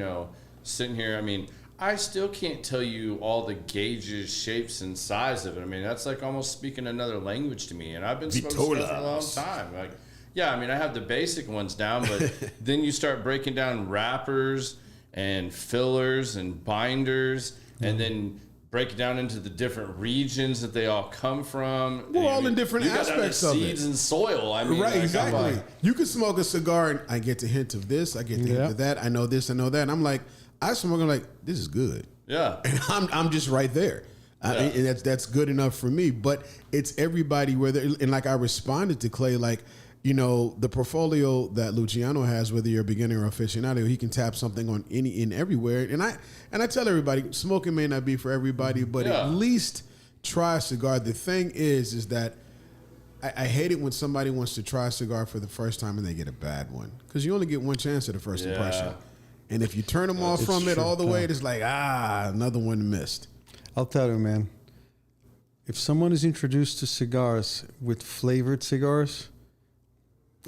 sitting here. I mean, I still can't tell you all the gauges, shapes, and size of it. I mean, that's like almost speaking another language to me. And I've been smoking stuff for a long time. Like, yeah, I mean, I have the basic ones down, but then you start breaking down wrappers and fillers and binders, and then break it down into the different regions that they all come from. We're all in different aspects of it. Seeds and soil. I mean, right, exactly. You can smoke a cigar and I get the hint of this, I get the hint of that, I know this, I know that. And I'm like, I smoke, I'm like, this is good. Yeah. And I'm just right there. And that's good enough for me. But it's everybody and like I responded to Clay, like, the portfolio that Luciano has, whether you're a beginner or aficionado, he can tap something on everywhere. And I tell everybody, smoking may not be for everybody, but at least try a cigar. The thing is that I hate it when somebody wants to try a cigar for the first time and they get a bad one, because you only get one chance at a first impression. And if you turn them off from it all the way, it's like, another one missed. I'll tell you, man, if someone is introduced to cigars with flavored cigars,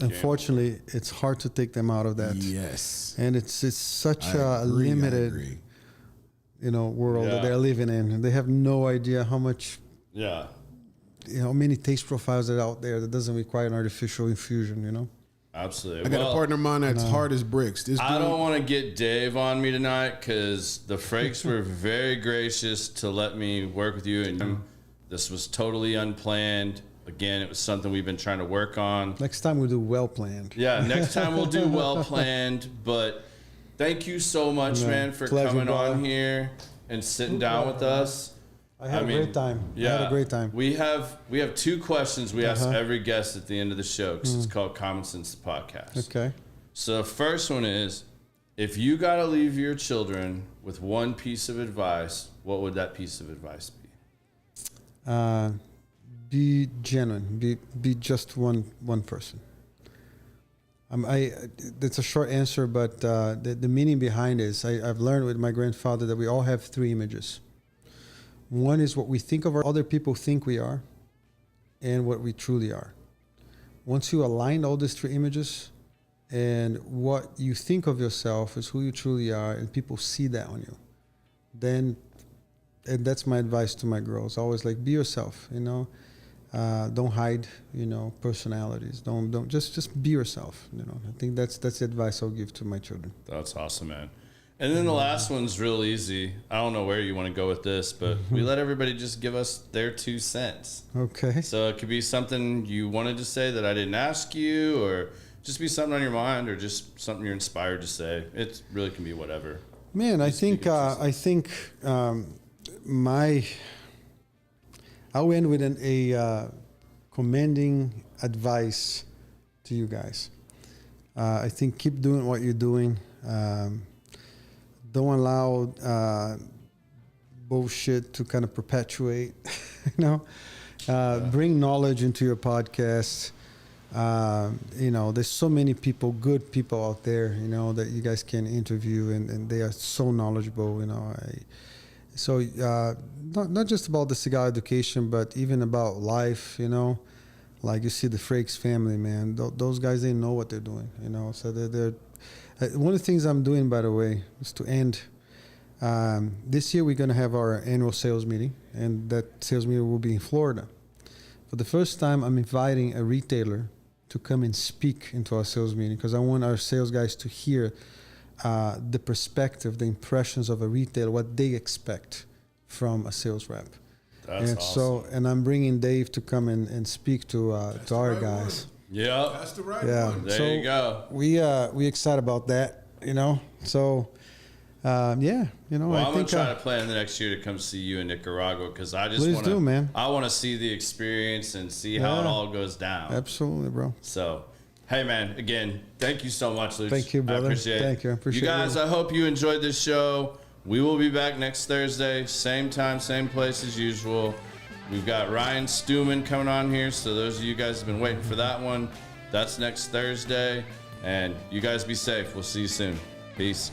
unfortunately, it's hard to take them out of that. Yes. And it's such a limited, world that they're living in. And they have no idea how much, many taste profiles are out there that doesn't require an artificial infusion, Absolutely. I got a partner of mine that's hard as bricks. I don't want to get Dave on me tonight, because the Frakes were very gracious to let me work with you. And this was totally unplanned. Again, it was something we've been trying to work on. Next time we'll do well planned. Yeah, next time we'll do well planned. But thank you so much, man, for coming on here and sitting down with us. I had a great time. Yeah, I had a great time. We have two questions we ask every guest at the end of the show, because it's called Common Sense the Podcast. Okay. So the first one is, if you got to leave your children with one piece of advice, what would that piece of advice be? be genuine. Be just one person. That's a short answer, but the meaning behind it is I've learned with my grandfather that we all have three images. One is what we think of other people think we are, and what we truly are. Once you align all these three images, and what you think of yourself is who you truly are, and people see that on you, then, and that's my advice to my girls. Always like, be yourself, you know. Don't hide, you know, personalities. Don't just be yourself. You know, I think that's the advice I'll give to my children. That's awesome, man. And then the last one's real easy. I don't know where you want to go with this, but we let everybody just give us their 2 cents. Okay. So it could be something you wanted to say that I didn't ask you, or just be something on your mind, or just something you're inspired to say. It really can be whatever. Man, I think I'll end with a commending advice to you guys. I think keep doing what you're doing. Don't allow bullshit to kind of perpetuate, you know. Bring knowledge into your podcast. You know, there's so many people, good people out there, you know, that you guys can interview, and they are so knowledgeable, you know. So not just about the cigar education, but even about life, you know. Like you see the Frakes family, man. Those guys, they know what they're doing, you know. So they're one of the things I'm doing, by the way, is to end. This year we're going to have our annual sales meeting, and that sales meeting will be in Florida. For the first time, I'm inviting a retailer to come and speak into our sales meeting, because I want our sales guys to hear the perspective, the impressions of a retailer, what they expect from a sales rep. That's awesome. And I'm bringing Dave to come and speak to our guys. Yeah, That's the right one. There you go. We excited about that, you know. So yeah, you know. Well, I I'm think gonna try to plan the next year to come see you in Nicaragua, because I just Please want do, man. I want to see the experience and see how it all goes down. Absolutely, bro. So, hey, man, again, thank you so much, Luch. Thank you, brother. I appreciate it. Thank you. I appreciate you guys. you. I hope you enjoyed this show. We will be back next Thursday, same time, same place as usual. We've got Ryan Stuman coming on here, so those of you guys have been waiting for that one. That's next Thursday, and you guys be safe. We'll see you soon. Peace.